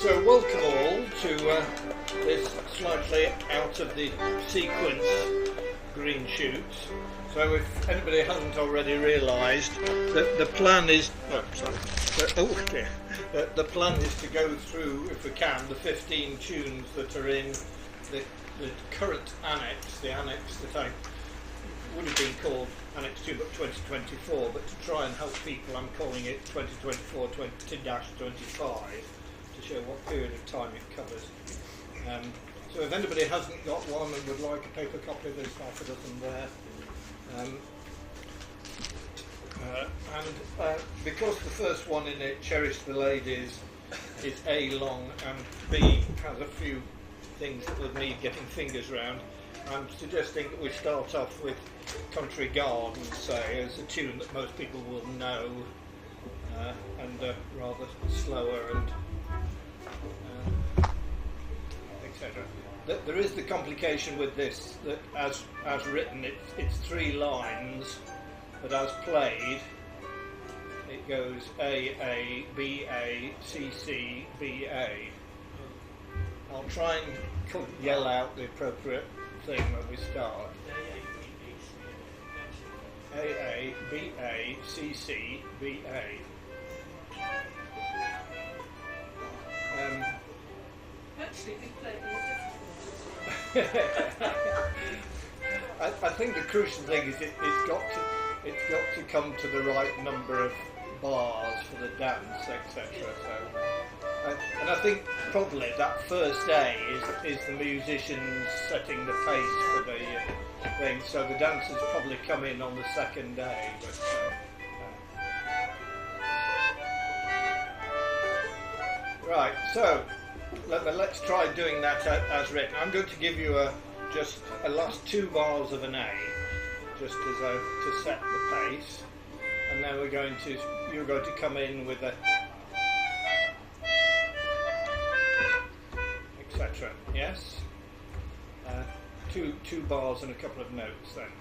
So welcome all to this slightly out of the sequence Greenshoots. So if anybody hasn't already realised that the plan is, the plan is to go through, if we can, the 15 tunes that are in the current annex, the annex that I would have been called Annex 2 but 2024, but to try and help people I'm calling it 2024-25 to show what period of time it covers. So if anybody hasn't got one and would like a paper copy, there's half a dozen there. Because the first one in it, Cherish the Ladies, is A, long, and B, has a few things that would need getting fingers round, I'm suggesting that we start off with Country Gardens, say, as a tune that most people will know, and rather slower and etc. There is the complication with this, that as written it's 3 lines, but as played it goes A, A, B, A, C, C, B, A. I'll try and yell out the appropriate thing when we start. A, A, B, A, C, C, B, A. Actually, we play more difficult. I think the crucial thing is it's got to come to the right number of bars for the dance, etc. So, and I think probably that first A is the musicians setting the pace for the thing. So the dancers probably come in on the second A. But, right. So. Let's try doing that as written. I'm going to give you just a last 2 bars of an A, just as to set the pace, and then you're going to come in with a etc. Yes, 2 bars and a couple of notes then.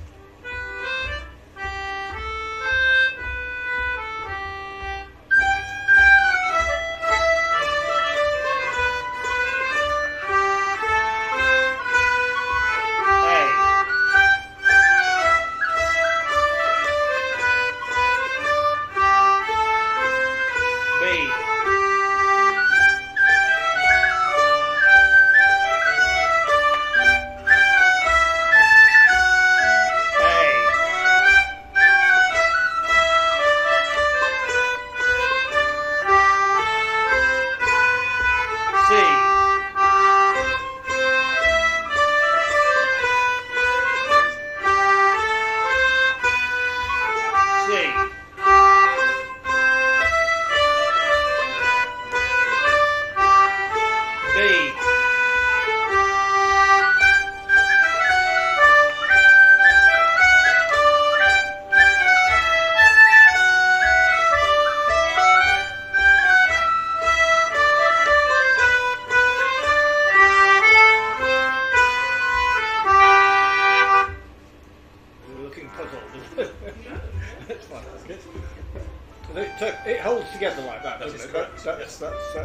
It holds together like that, doesn't it? That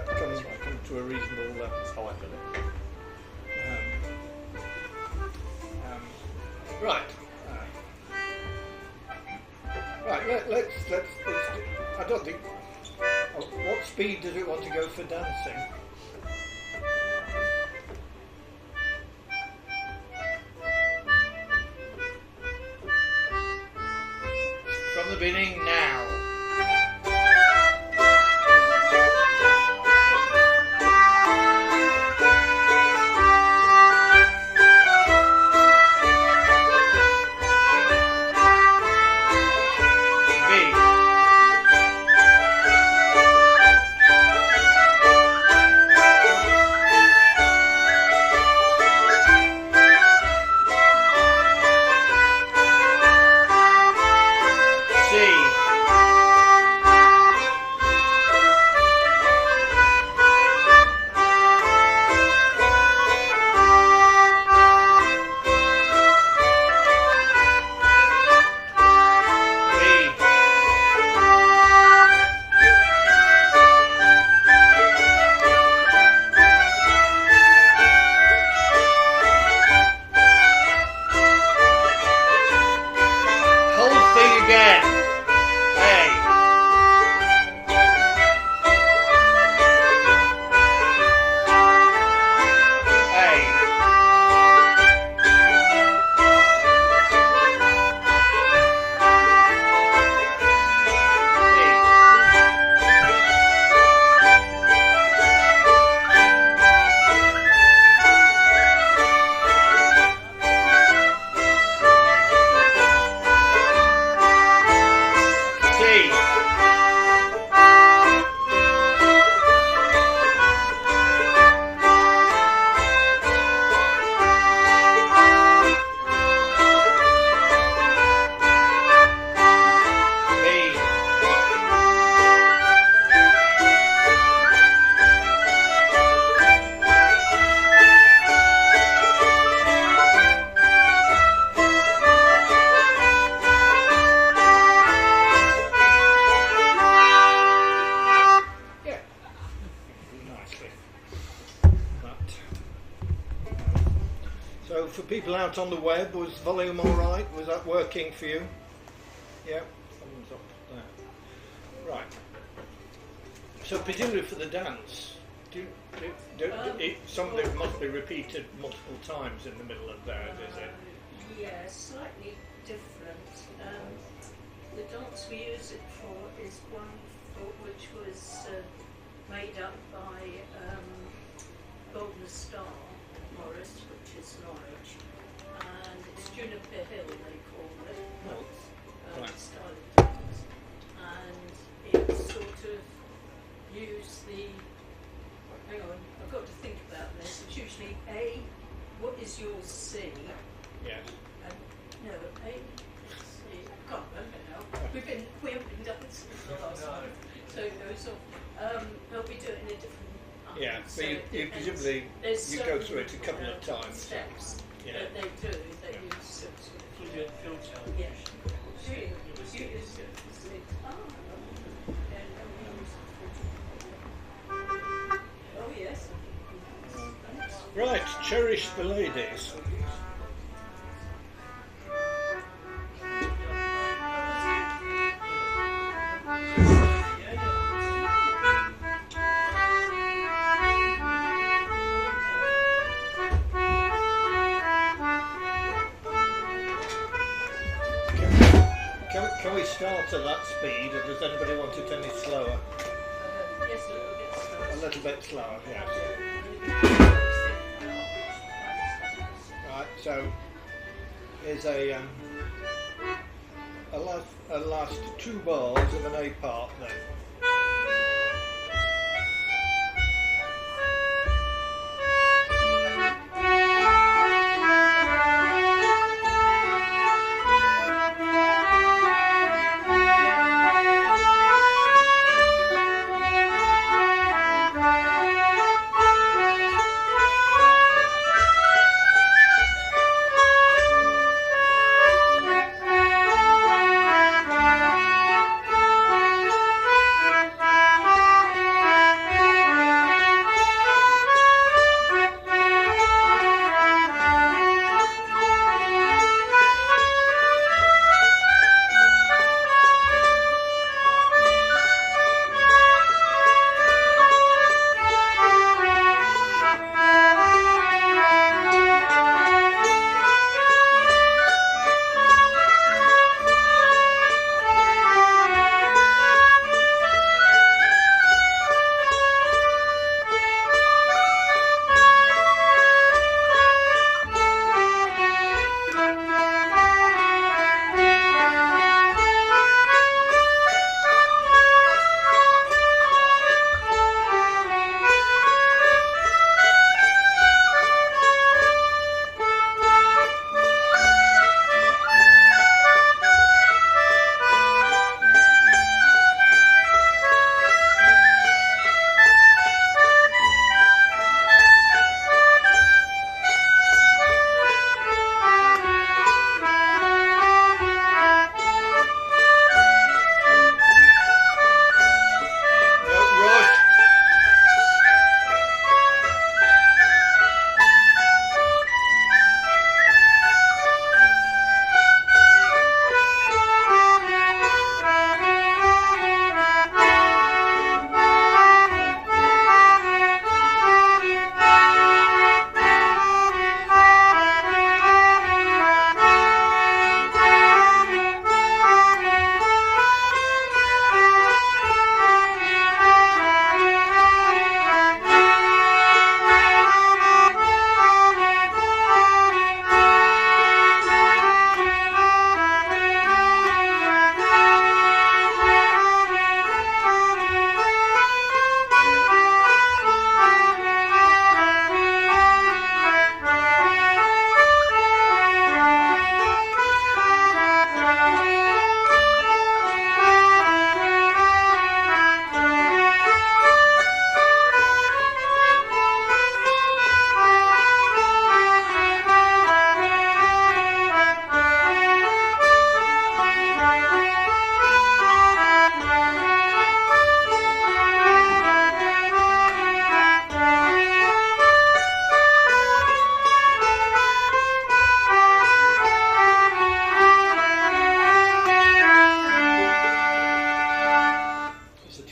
comes to a reasonable level. That's how I feel it. Right. Right. Let's. I don't think. What speed does it want to go for dancing? From the beginning now. C. people out on the web, was volume all right? Was that working for you? Yeah, thumbs up there. Right. So presumably for the dance, something must be repeated multiple times in the middle of that, is it? Yeah, slightly different. The dance we use it for is one which was made up by Golden Star Morris, which is Norwich, and it's Juniper Hill they call it, Oh, right. style of dance, and it sort of use the, hang on, I've got to think about this, it's usually A, what is yours, C, Yes. and no, A, C, I can't remember now, we haven't been dancing for the last month, so it goes on, they'll be doing a different. Yeah, So but you it presumably there's you go certain, through it a couple of times. Steps Yeah. that they do, they Yeah. use sort of You did field challenge. yeah. Do you use it? Oh, yeah, no, we use it. Oh yes. Right, cherish the ladies. Can we start at that speed, or does anybody want it any slower? Yes, a little bit slow. A little bit slower, yes. Right, so here's a last two bars of an A part then.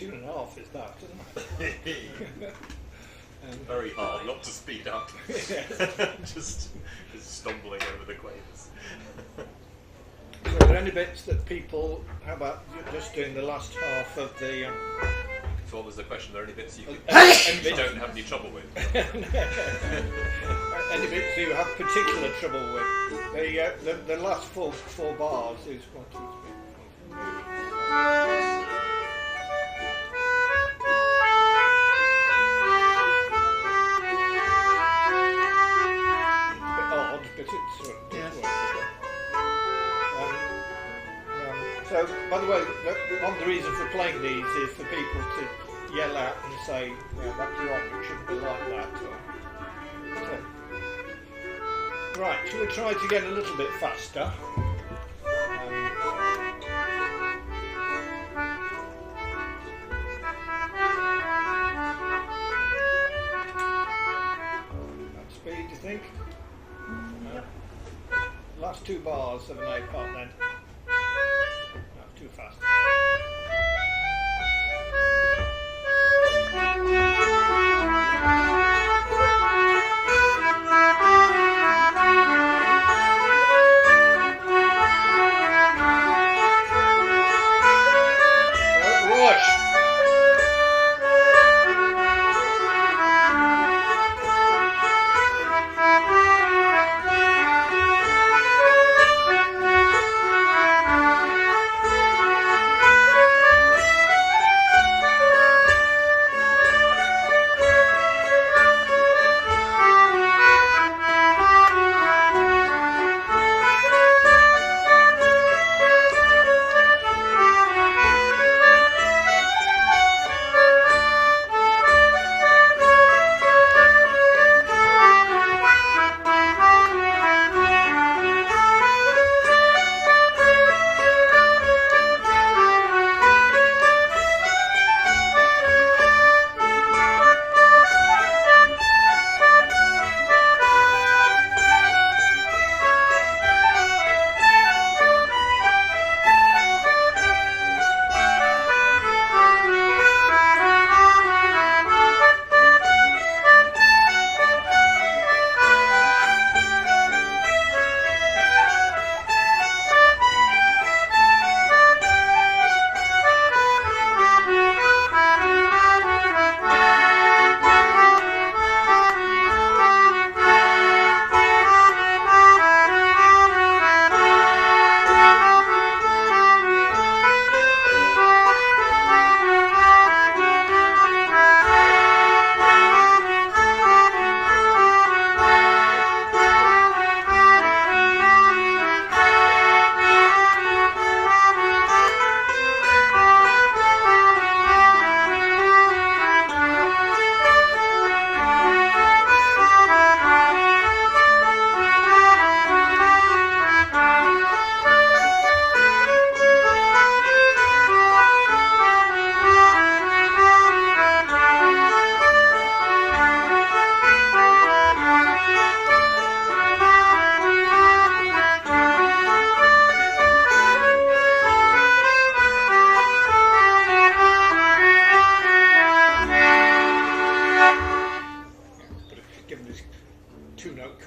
14.5 is that, isn't it? Very hard not to speed up. Yes. just stumbling over the quavers. So are there any bits that people, how about just doing the last half of the... So what was the question? Are there any bits you don't have any trouble with? Any bits you have particular trouble with? The last four bars is 1, 2, 3, 4, 5. But it's sort of Yes. So, by the way, one of the reasons for playing these is for people to yell out and say, yeah, that's wrong, it shouldn't be like that. Right, shall we try it again a little bit faster? That speed, do you think? Last 2 bars of an A part then. No, too fast. Don't rush.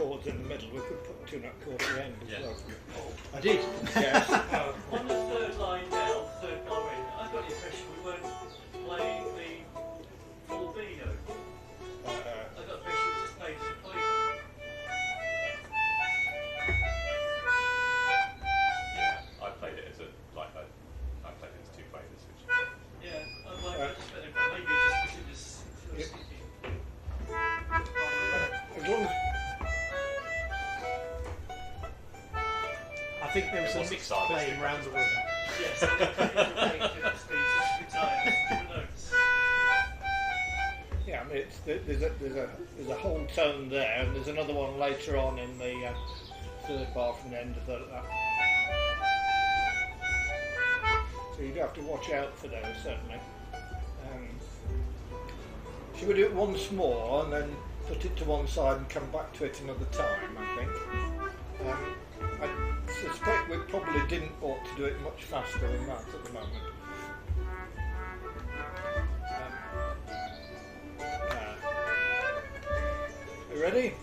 chords in the middle. We could put two-note chord at the end as well. I did. Yes. On the third line now, third bar in, I got the impression we weren't playing the full B note. I got the impression we just played the quaver. Yeah, I played it as I played it as two quavers, which Yeah, I just felt like maybe just because it was sticky. As long as I think there was some wasn't mix silent, playing it around the room. Yes, I think we were playing different speeds at different times, different notes. yeah, I mean, there's a whole tone there, and there's another one later on in the third bar from the end of that. So you'd have to watch out for those, certainly. Should we do it once more and then put it to one side and come back to it another time, I think. I suspect we probably didn't ought to do it much faster than that at the moment. You ready?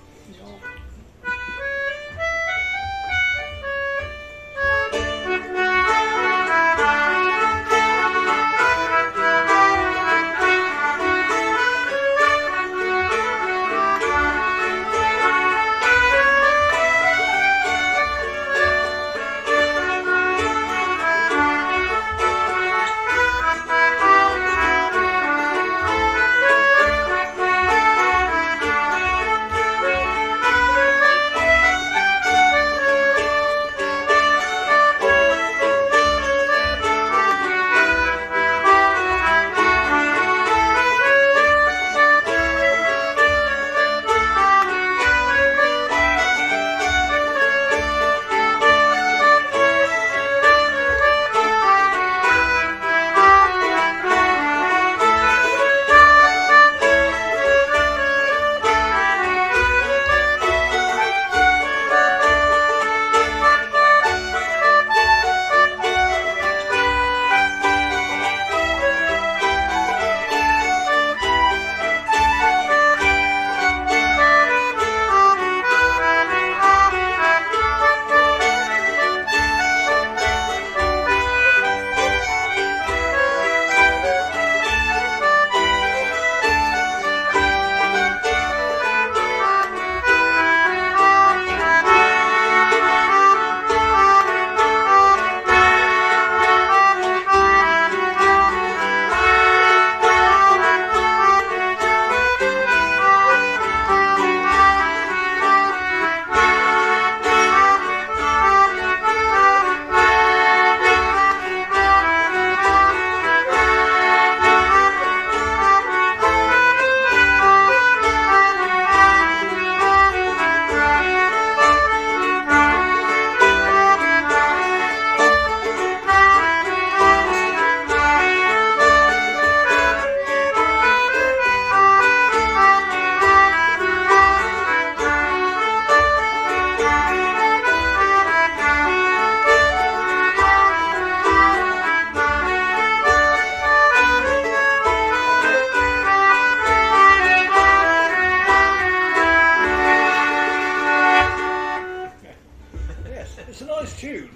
Tune.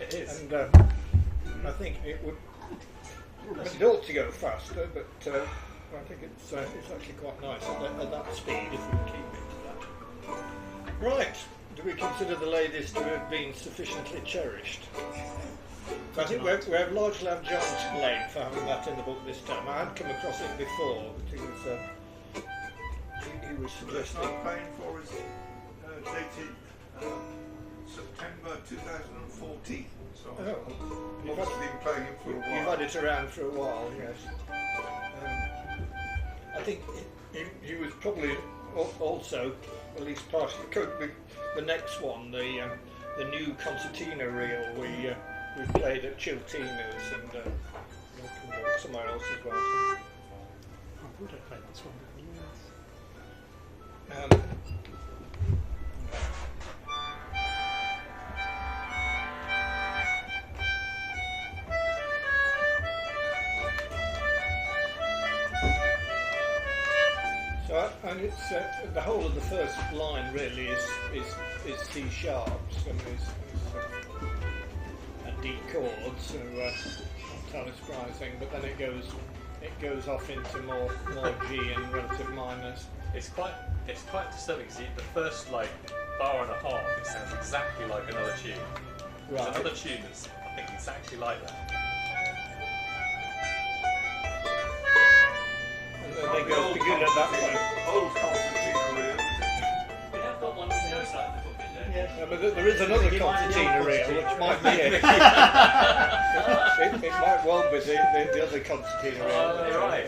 It is. And I think it would. It ought to go faster, but I think it's actually quite nice at that speed if we can keep it to that. Right. Do we consider the ladies to have been sufficiently cherished? I think we have largely have John to blame for having that in the book this time. I had come across it before, but he was suggesting. I'm paying for is dated September 2014. So Oh, I've obviously been playing it for a while. You've had it around for a while, yes. I think he was probably also, at least partially, the next one, the new concertina reel we played at Chiltina's and somewhere else as well. So. I would have played this one. And it's the whole of the first line really is C sharps and is a D chord, so not entirely surprising. But then it goes off into more G and relative minors. It's quite disturbing. See, the first like bar and a half, it sounds exactly like another tune. Right. There's another tune that's I think exactly like that. And then they go together that way. Old concertina reel. We have got one on the other side of the book, isn't there? Yeah, but there is another concertina reel, which might be it. It might well be the other concertina reel. Oh, right.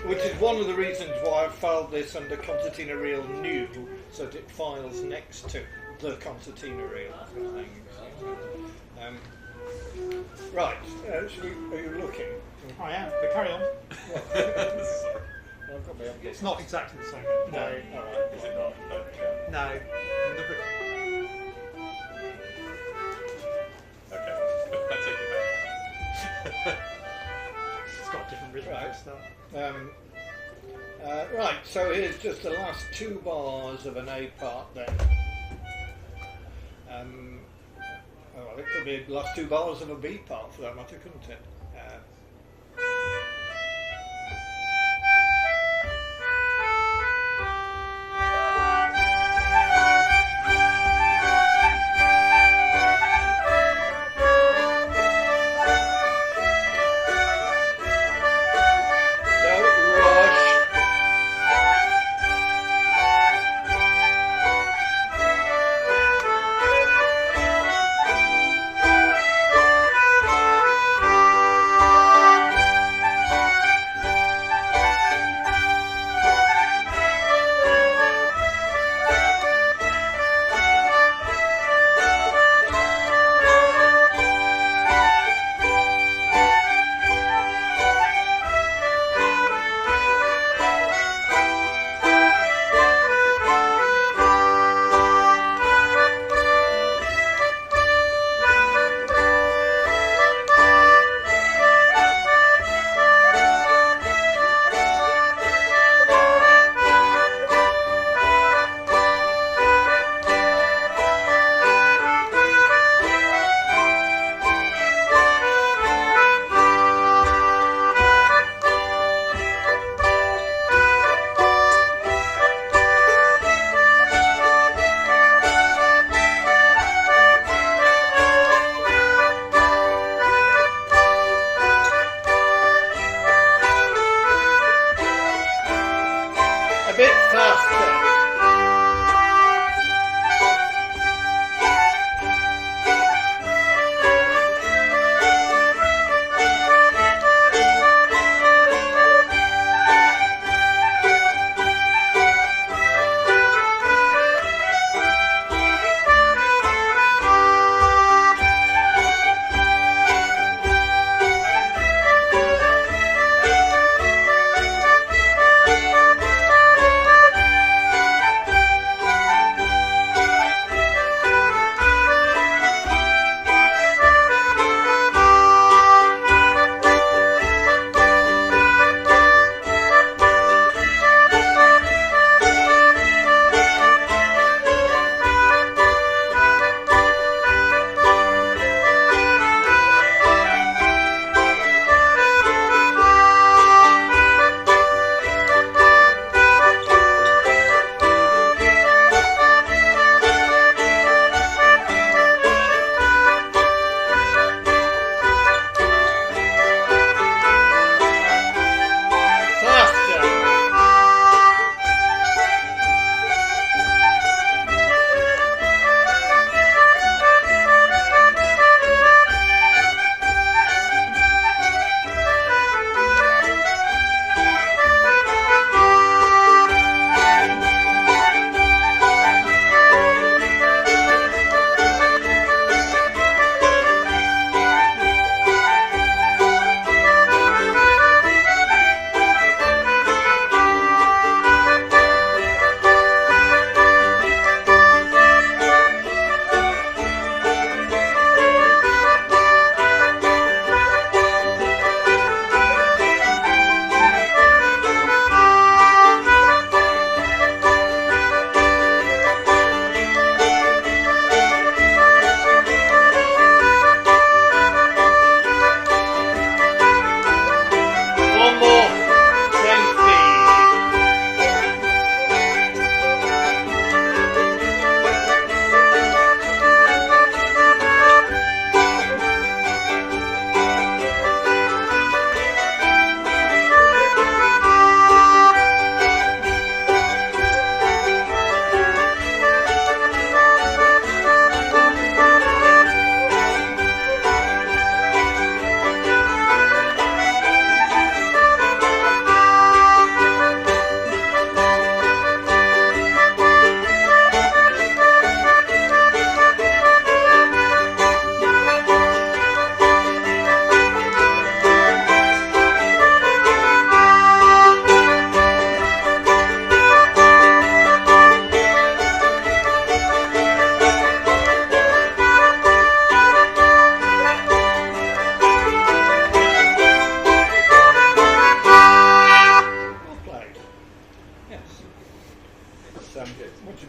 Which is one of the reasons why I filed this under concertina reel new, so that it files next to the concertina reel thing. Right, are you looking? I am, but carry on. I've got my own It's not exactly the same. No, alright. Is it not? Okay. No. Okay. I take it back. It's got a different rhythm Right. and stuff. Right, so here's just the last 2 bars of an A part then. Well, it could be the last 2 bars of a B part for that matter, couldn't it?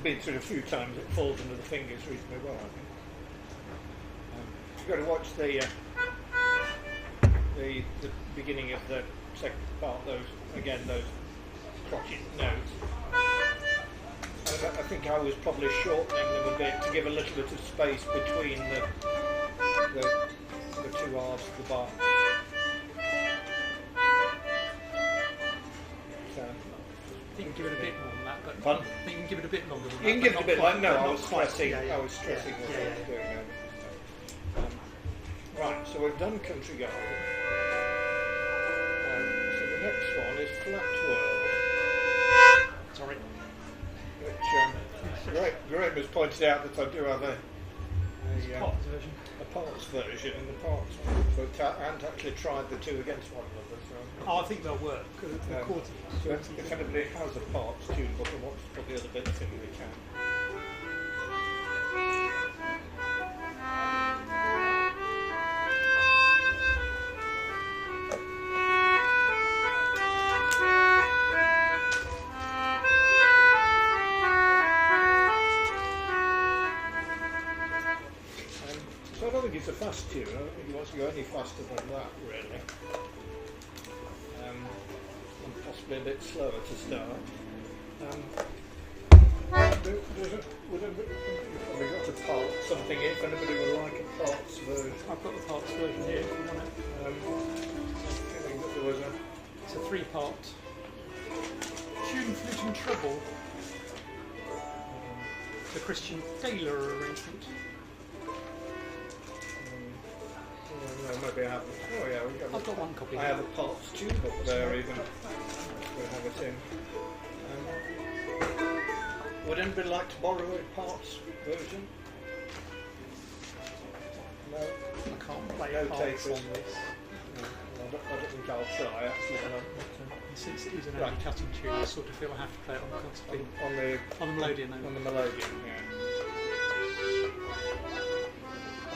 been through it a few times, it falls under the fingers reasonably well, I think. You've got to watch the beginning of the second part, those crotchet notes. I think I was probably shortening them a bit to give a little bit of space between the two halves of the bar. So, You can give it a bit more than that, but Pardon? you can give it a bit longer than that. you can give it a bit like, no, but I not was quite. stressing, Yeah, yeah. I was stressing what Yeah, I yeah, was yeah. doing now. Right, so we've done Country Garden. So the next one is Flat World, Sorry. which Graham has pointed out that I do have a Parts version. parts version and the parts one, but I haven't actually tried the two against one another. So, Oh, I think they'll work. The quarter. so if anybody has a parts tune book and wants to put the other bits in, we can. So I don't think it's a fast tune. I don't think he wants to go any faster than that, really. And possibly a bit slower to start. You've probably got a part something if anybody would like a parts version. I've got the parts version here if you want it. I'm feeling that there was a... It's a 3-part tune, flute and treble. The Christian Taylor arrangement. no, maybe I haven't. Oh yeah, we have I've got one copy. I have a parts tune book there even. We'll have it in. Would anybody like to borrow a parts version? No? I can't play No parts takers. on this. No, I don't think I'll try actually. Since it is an Right. only cutting tune, I sort of feel I have to play it on the constantly. On the On the melodian on only. the melodian, yeah.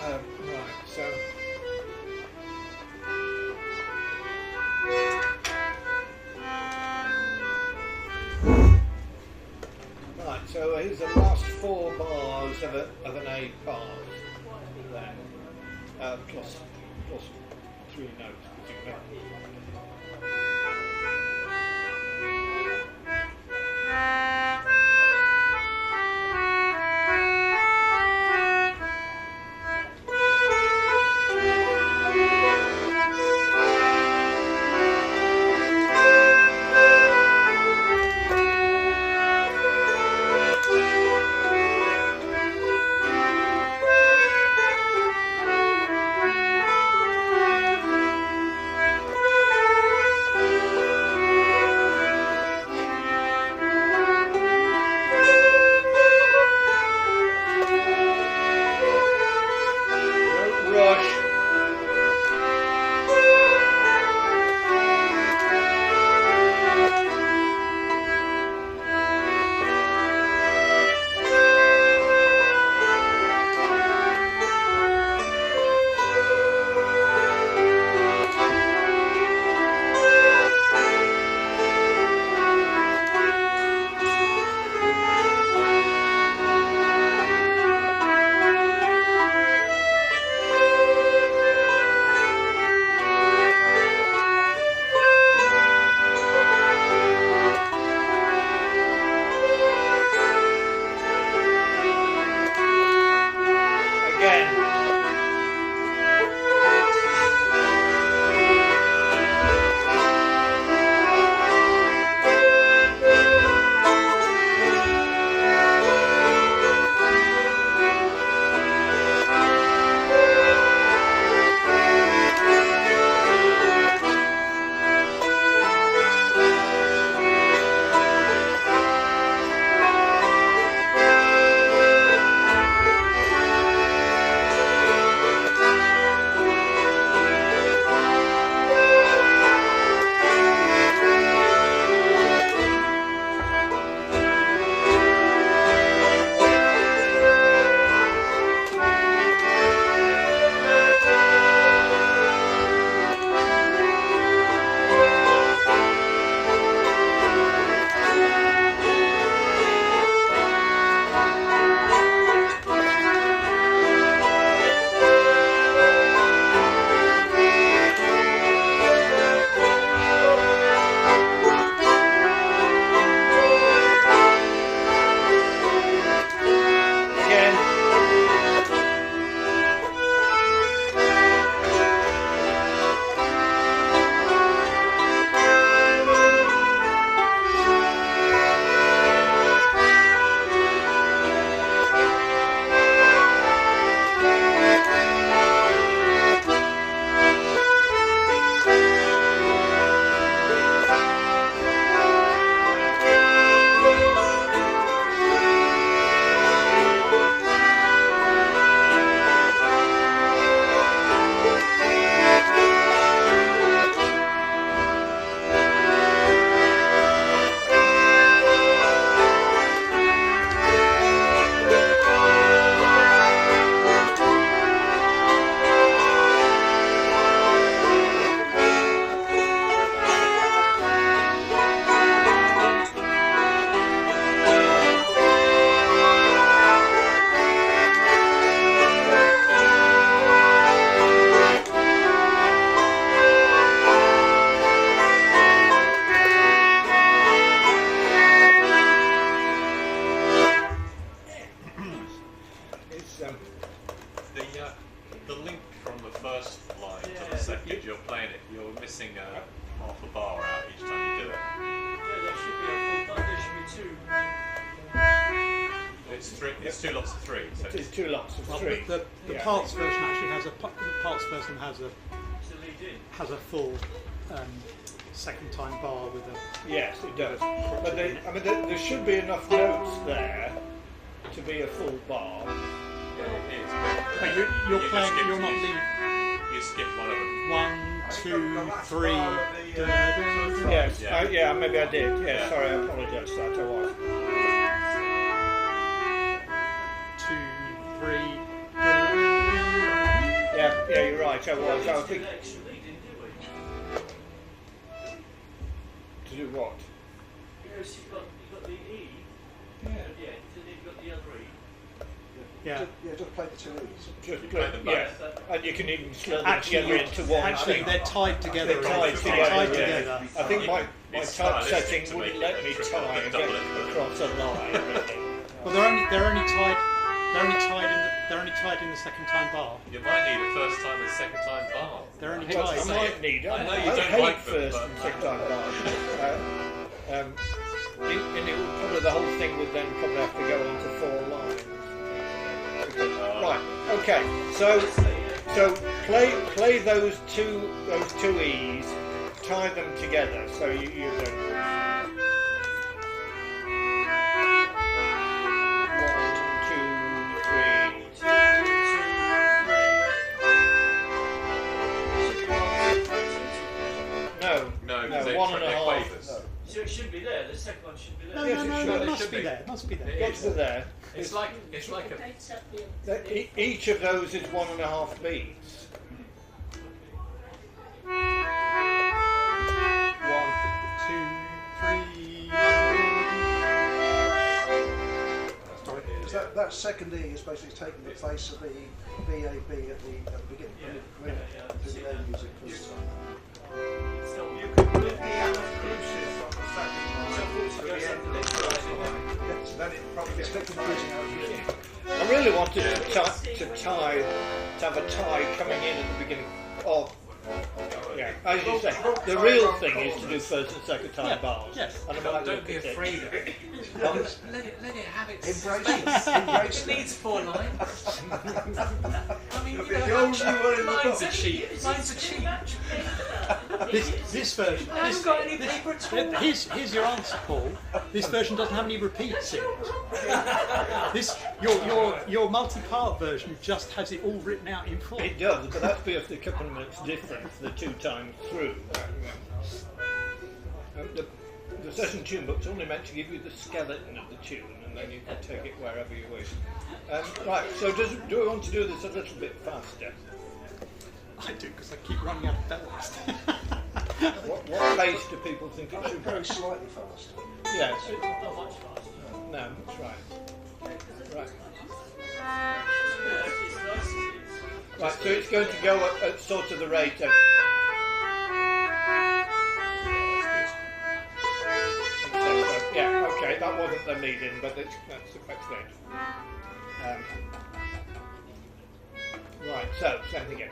Right, so right, so here's the last 4 bars of an A part then, plus 3 notes, presumably. It's 2 lots of 3. So It is 2 lots of Well, 3. the Yeah. parts version actually has the parts version has To lead in. a full second time bar with a. Yes, it does. But there should be enough notes there to be a full bar. yeah, it is. But you're just playing. skip You're not these. leaving. You skip one of them. 1, 2, 3. Yes, Yeah. yeah, maybe I did. Yeah, Yeah. sorry, I apologise. That I was. 2, 3. Yeah, you're right. I was. I Let's do think the extra lead in, do we? to do what? Yes, you've got the E Yeah. at the end, and then you've got the other E. Yeah. Just play the 2 E's. Just play them both. yeah, and you can even slip them Actually, together into one. actually, thing. they're tied together. They're tied They're together. tied yeah. together. I think my It's type stylistic setting to wouldn't make let it me triple tie and double again it. across a line. Really. Well, they're only tied. They're only tied in the second time bar. You might need a first time and second time bar. They're only Well, tied. I might need. I know you I don't hate like them, first but- and second time bars. And it would probably the whole thing would then probably have to go on to 4 lines. Right. Okay. So play those two E's, tie them together. So you then 1, 2, 3. No, No, because one and a they're half. quavers. So it should be there. The second one should be there. No, Yes, no, it no, should. it It must should be be. there. It must be there. It What's is. there? It's like a. Each of those is 1.5 beats. 1. 2, 3. Sorry, because that second E is basically taking the place of the VAB at the beginning. When do the end music was. You could put the cruises on the second line to the end of the first line. Then it probably It's a bit confusing how you do it. I really wanted to have a tie coming in at the beginning of. Yeah, as you say, the real thing is to do first and second time Yeah, bars. yes. And I might Don't look be at it. afraid of it. Um, Let it have its Embrace space. it. Embrace It it. needs 4 lines. I mean, you The know, only one in the lines book. are cheap. Lines are cheap. This version. I haven't got any paper at all. Here's your answer, Paul. This version doesn't have any repeats in it. This your multi-part version just has it all written out in full. It does, but that's because the accompaniment different for the 2 times through. The session tune book's only meant to give you the skeleton of the tune, and then you can take it wherever you wish. Right, so do we want to do this a little bit faster? I do because I keep running out of bells. What pace do people think it should go? Very slightly faster. Yes, Not much faster. no, that's right. Right. It's nice as it is. Right, so it's going to go at sort of the rate of. Yeah, okay, that wasn't the lead in, but that's the correct stage. Right, so, same thing again.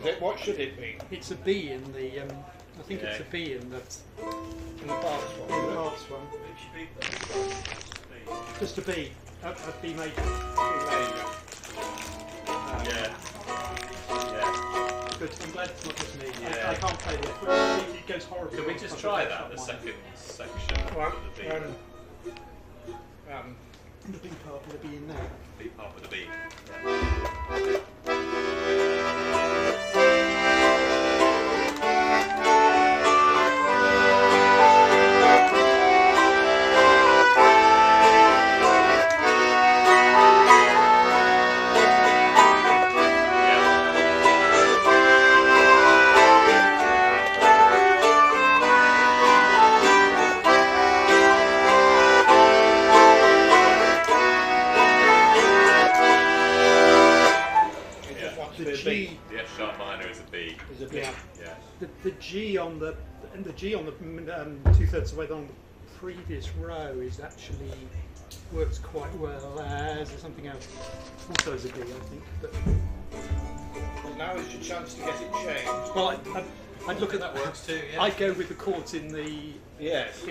Is it? What should it be? It's a B in the. I think it's a B in the In the parts one. in the parts one. It should be Just a B. A B major. Yeah. Yeah. Good. I'm glad it's not just me. Yeah. I can't play it. It goes horribly. Can we wrong. just I've try got that, the mine. second section Right. of the B? The B part will be in there. B part with the B. The G. The F sharp minor is a B. Is a B. Yeah. Yeah. The G on the 2/3 of the way down the previous row is actually works quite well as something else. Also as a B, I think. But Well, now is your chance to get it changed. well, I'd look at That works too, yeah. I'd go with the chords in the Yes.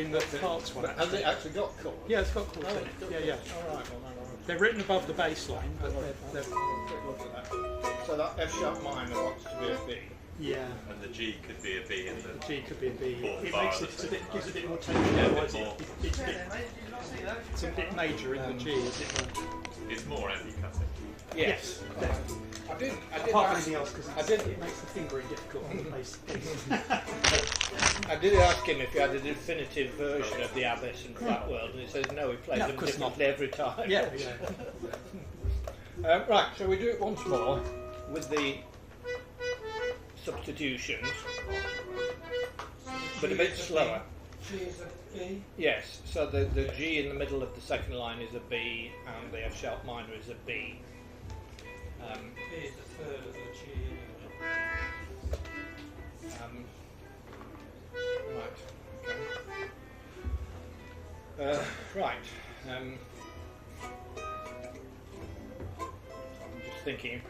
parts one. But has it actually got chords? Yeah, it's got chords Oh, in it. it's got Yeah, chords. yeah. All right. Well, hang on. They're written above the bass line, but they're Quick look at that. So that F sharp minor wants to be a B. yeah. And the G could be a B in the. G could be a B. Fourth It bar makes of it the a bit, second gives a line. bit more tension. Yeah, a bit Otherwise, more. it's a bit major in the G, is it? It's more anti-cutting. Yes. I did Apart from ask, anything else, because I did- it makes the fingering difficult on the bass. I did ask him if he had a definitive version of the Abyss and Flat World, and he says no, he plays No, of them course not. differently every time. Yeah, yeah. Right, so we do it once more with the substitutions, but a bit slower. G is a B. Yes, so the G in the middle of the second line is a B, and the F sharp minor is a B. B is the third of the G. Right. Okay. Right. I'm just thinking.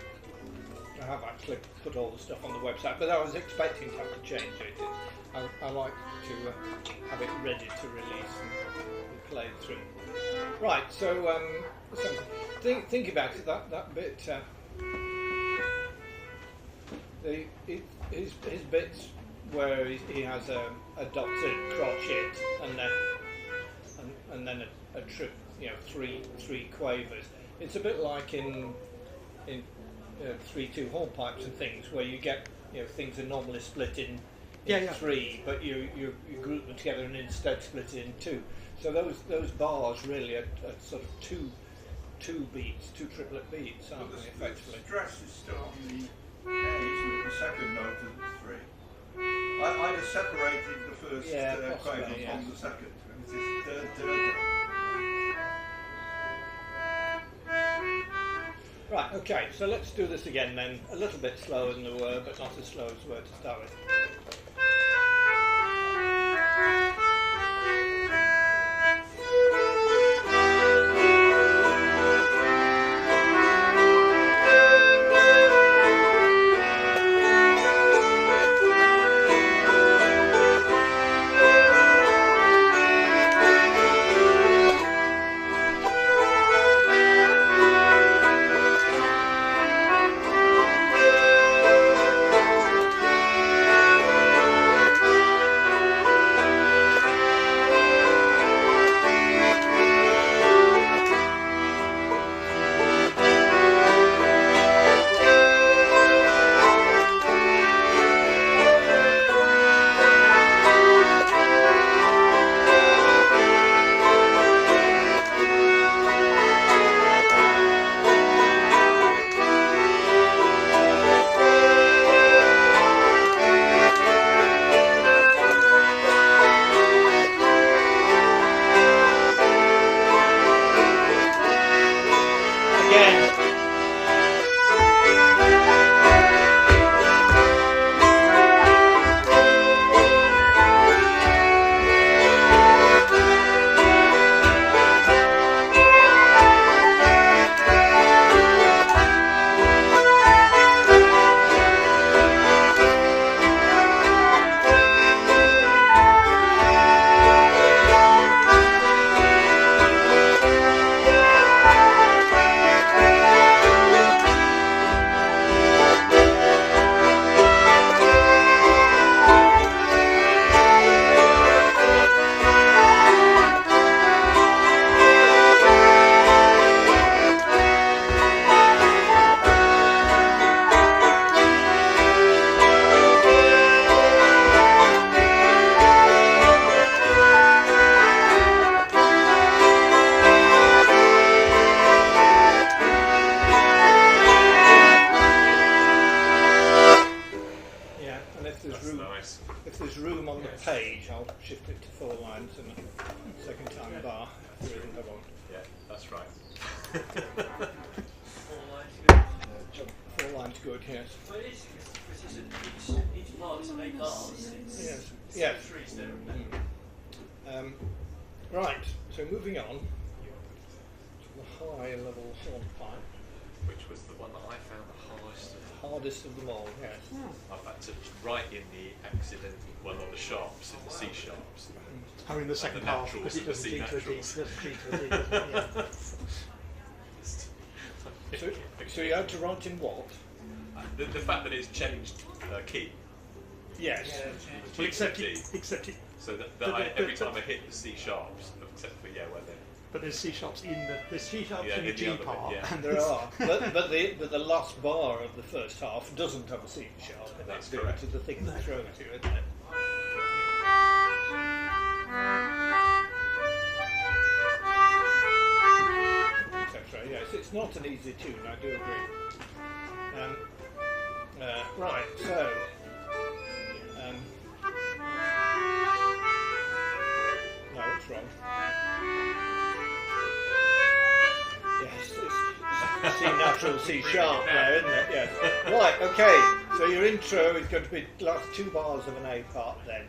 I have actually put all the stuff on the website, but I was expecting to have to change it. I like to have it ready to release and be played through. Right. So, think about it. That bit. His bits where he has a dotted crotchet and then a trip, three quavers. It's a bit like in 3/2 hornpipes and things where you get things are normally split in three, but you group them together and instead split it in two. So those bars really are sort of two beats, two triplet beats, aren't they, effectively? The stress is still on the A, isn't it? The second note of the three. I'd have separated the first Possibly, quaver yes. from the second. It is da, da, da. Right, okay, so let's do this again then. A little bit slower than the word, but not as slow as the word to start with. page, I'll shift it to 4 lines and a second time bar if there isn't a one. Yeah, that's right. 4 lines good, yes. Well, it is, because each part is 8 bars. Yes. It's Yeah. 3 there, isn't it? Right, so moving on to the high level hornpipe. Which was the one that I found the Hardest of them all, yes. I've had to write in the accidental, well, not the sharps, in the C sharps. Oh, in the second half, because it doesn't G to a D. It doesn't G to a D, doesn't it? Yeah. So you had to write in what? The fact that it's changed key. Yes. Well, except G to it, D. except it, So that every time I hit the C sharps, except for where they're. but there's C sharps in the C sharps Yeah, in the in the G other bit, part. yeah. And There are, but the last bar of the first half doesn't have a C sharp in it. That's due correct. to the thing that throws you, isn't it? Etc. Yes, it's not an easy tune, I do agree. Right, so no, it's wrong. Yes, it's C natural, C sharp there, isn't it? Yes. Right, okay. So your intro is going to be last 2 bars of an A part then.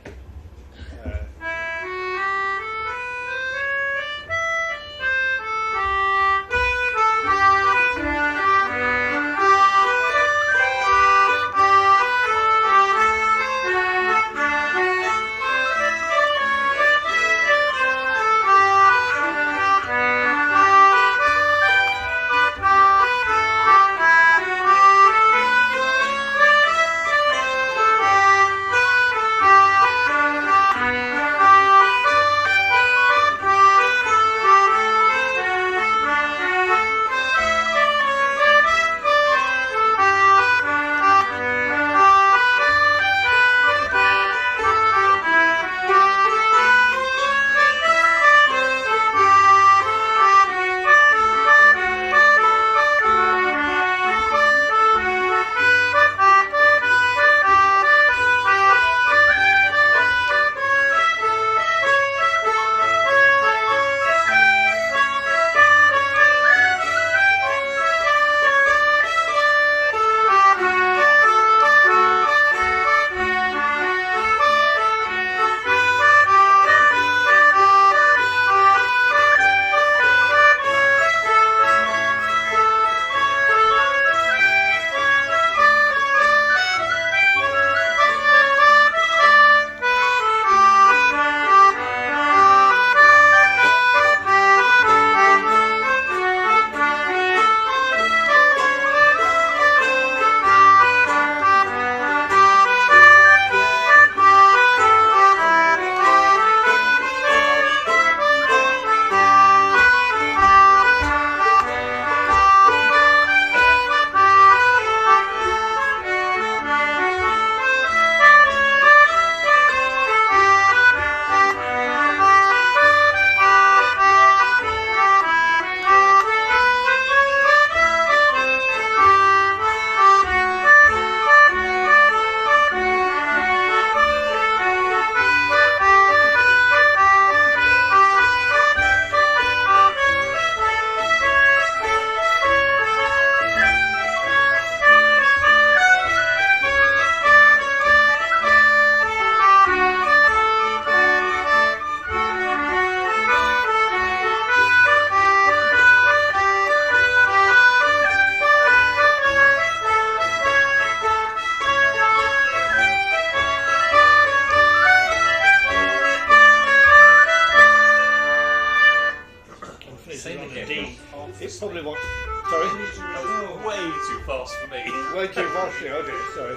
It probably wants. Sorry? That was way too fast for me. Way too fast for you, okay, sorry.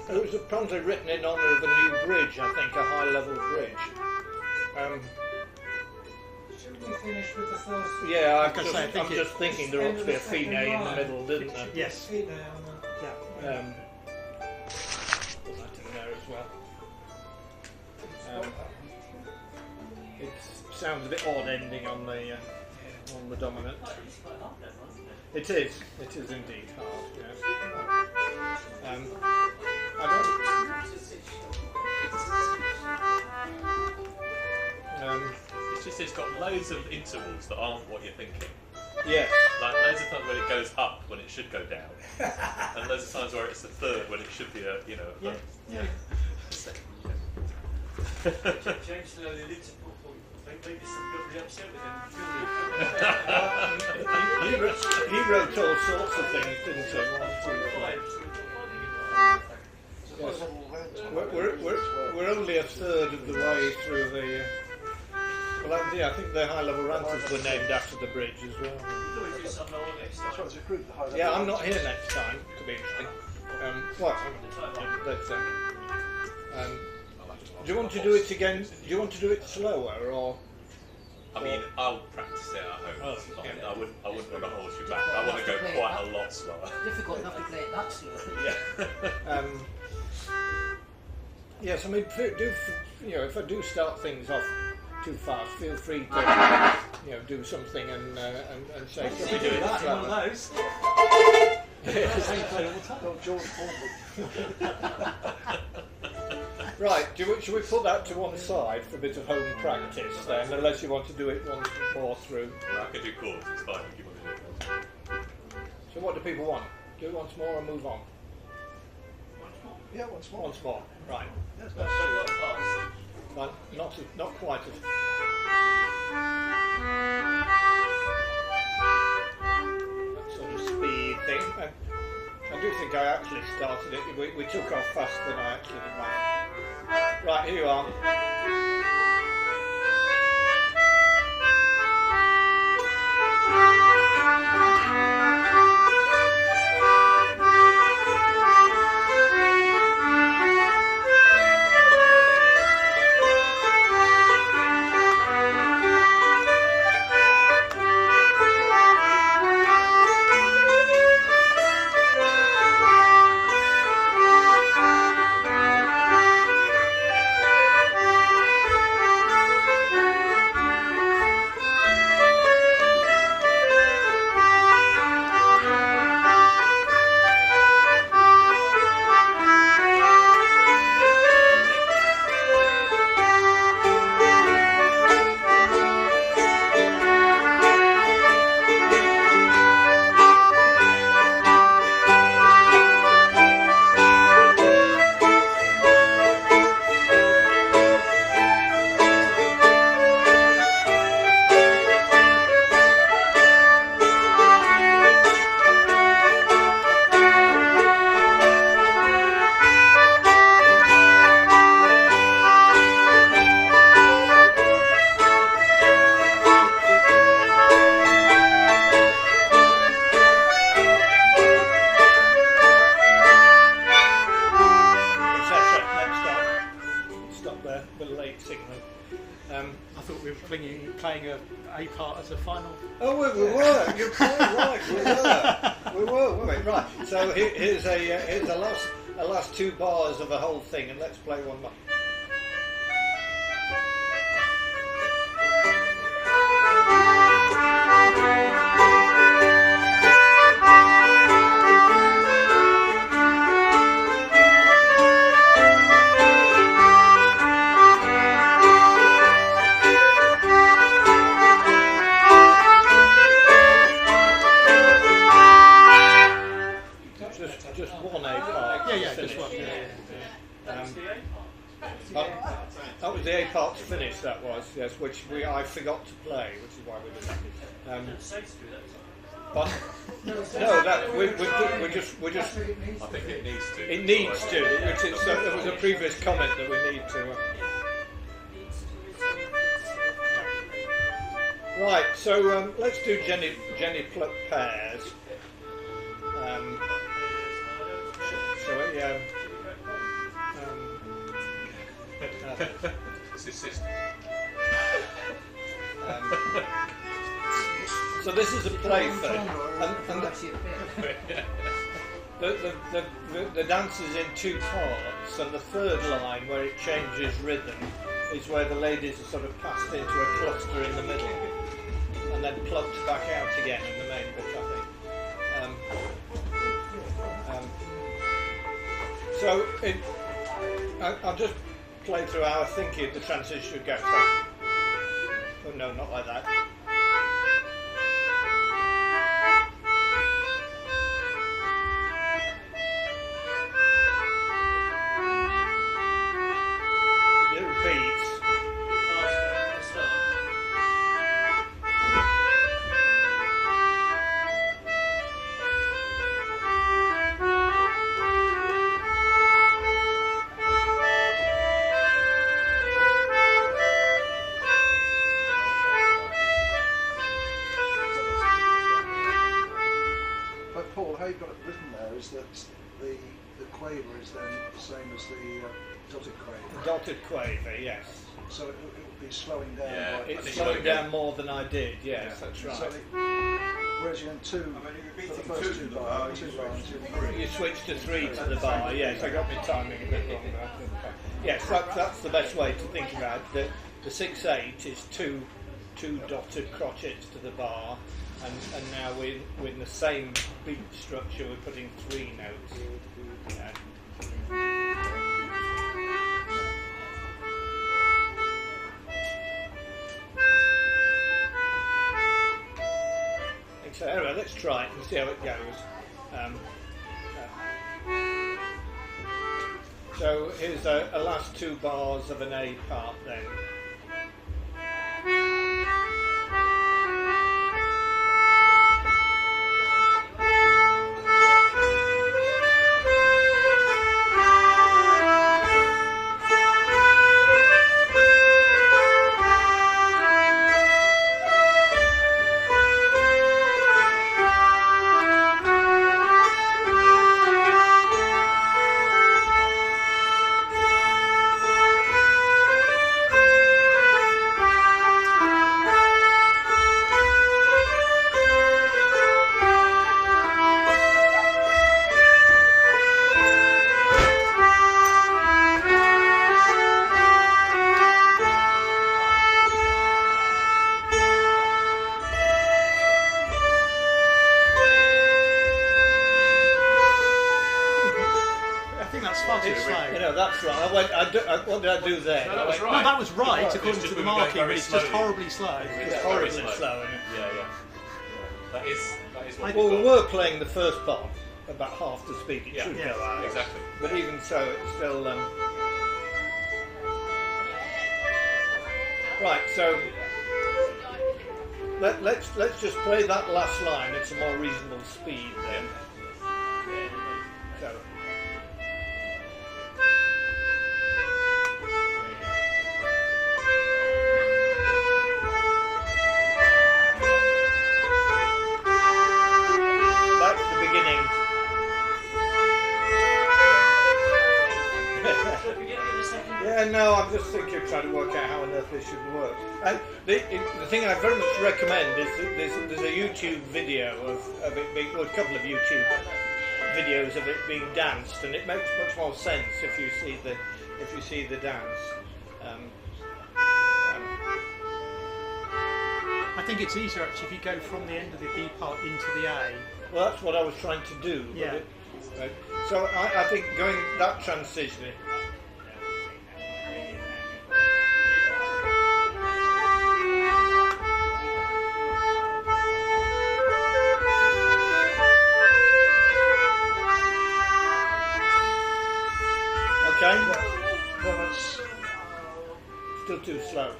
It was apparently written in honour of a new bridge, I think, a high-level bridge. Should we finish with the first? Yeah, I think I'm just thinking there ought to be a Fine in the middle, didn't there? Yes. Fine, Yeah. Put that in there as well. It sounds a bit odd ending on the dominant. It's quite hard then, wasn't it? It is indeed hard, yes. It's just it's got loads of intervals that aren't what you're thinking. Yes. Like loads of times when it goes up when it should go down, and loads of times where it's the third when it should be a Yeah. Change the little maybe some lovely upset with him. He wrote all sorts of things, didn't he? Yes. We're only a third of the way through the. Well, I think the high-level ranters were named after the bridge as well. Yeah, I'm not here next time. Could be interesting. Do you want to do it again? Do you want to do it slower or? I mean, I'll practice it at home. Oh, okay. I wouldn't want to hold you back. I want to go quite a lot slower. Difficult enough to play it that slow. Yeah. Yes, I mean, if I do start things off too fast, feel free to do something and say, "Can we do it One slower?" of those. Not George Foreman. Right, should we put that to one side for a bit of home practice then, unless you want to do it once more through? I can do chords, it's fine if you want to do it. So what do people want? Do it once more or move on? Yeah, once more. Once more, right. Yes, That's a lot fast. But not quite as... That sort of speed thing. I do think I actually started it. We took off faster than I actually did. Right, here you are. playing a part as a final. Oh, we were. You're quite right. We were, weren't we? Right. So here's the last two bars of the whole thing, and let's play one more. Just one A part. Yeah, just one. That was the A part to finish. That was, yes, which I forgot to play, which is why we did that. But no, that we just. I think it needs to. It needs to, which is there was a previous comment that we need to. Right, so let's do Jenny pluck pears. So this is a play thing, and the dance is in two parts, and the third line where it changes rhythm is where the ladies are sort of passed into a cluster in the middle, and then plucked back out again in the main bit, I think. So I'll just play through how I think the transition should go. So, oh no, not like that. It repeats. But Paul, how you've got it written there is that the quaver is then the same as the dotted quaver. Dotted quaver, yes. So it will be slowing down. Yeah, by- It's slowing down more than I did, yes, that's right. So whereas you're in two, I mean, you're for the repeating first two, two but lines, you two switch lines, to you're three. You switch to 3 to the bar, yes, I got my timing a bit wrong there. Yes, that's the best way to think about it. The 6/8 is two dotted crotchets to the bar, and now we're in the same beat structure, we're putting 3 notes. Yeah. So anyway, let's try it and see how it goes. So here's a last 2 bars of an A part then. I think that's far too slow. You know, that's right. What did I do there? No, that was I went- right. No, that was right It's according just to the we were going marking, but very it's just slowly. horribly slow. It's Yeah, horribly very slow, isn't it? Yeah. That is what Well, we've we got. were playing the first part about half the speed it Yeah, should yeah, go at. exactly. But even so, it's still... Right, so... Let's just play that last line at a more reasonable speed then. So... That's the beginning. So beginning of the second. Yeah, no, I'm just thinking, trying to work out how on earth this should work. And the thing I very much recommend is that there's a YouTube video of it being, well, a couple of YouTube videos of it being danced, and it makes much more sense if you see the dance. I think it's easier actually if you go from the end of the B part into the A. Well, that's what I was trying to do. but Yeah. Right. So I think going that transition. Okay. No, that's Still too slow.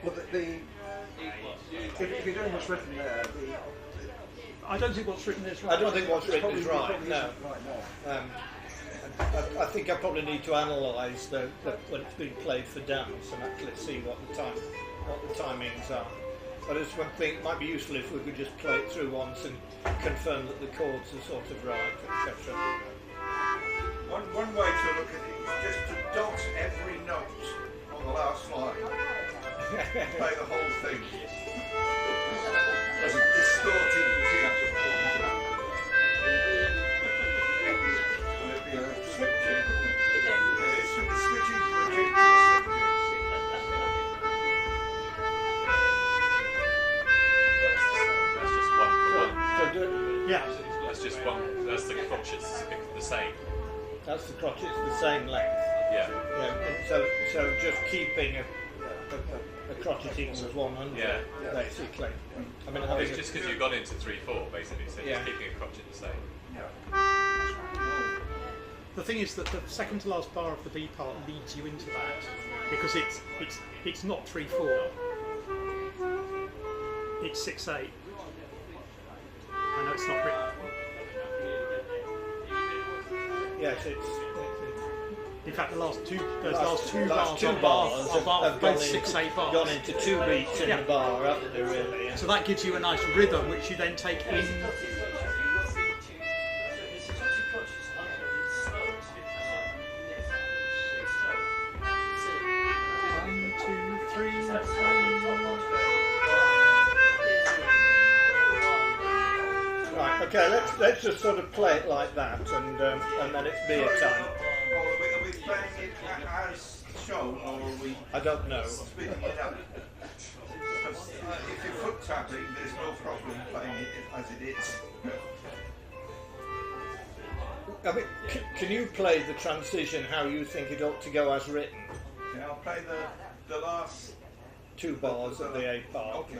well, if you're doing what's written there, I don't think what's written is right. I don't think what's written is right. probably No. isn't right now. I think I probably need to analyse when it's being played for dance and actually see what the timings are. But I just think it might be useful if we could just play it through once and confirm that the chords are sort of right, etc. One way to look at it is just to dot every note on the last line. Play the whole thing. As a distorting feature. And it'd be a switching. It's switching from a jig to a That's just one for one. So do, Yeah. That's just one. That's the crotchets the same. that's the crotchet's the same length. Yeah. Yeah, and so just keeping a crotchet equals 100, Yeah. basically. I mean, It's just because you've gone into 3/4 basically, so Yeah. just keeping a crotchet the same. The thing is that the second to last bar of the B part leads you into that because it's not 3/4. It's 6/8. I know it's not written. yes, In fact, the last two last bars two are have both 6/8 bars. gone into 2 beats in Yeah. the bar, haven't they, really? Yeah. So that gives you a nice rhythm, which you then take in. One, two, three, Right, okay, let's just sort of play it like that, and then it's beer time. Are we playing it as shown, or are we I don't know. speeding it up? Because if you're foot tapping, there's no problem playing it as it is. I mean, can you play the transition how you think it ought to go as written? Yeah, I'll play the last 2 bars of the A part. Okay.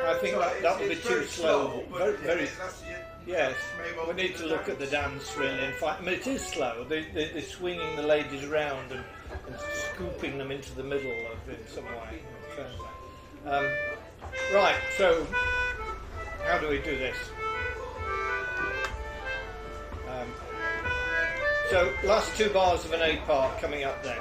I think that would be It's too very slow. but Very, that's it. yes. Maybe We need to look at the dance really. In fact, I mean, it is slow. They're swinging the ladies around and scooping them into the middle of it in some way. Right, so how do we do this? So last 2 bars of an A part coming up then.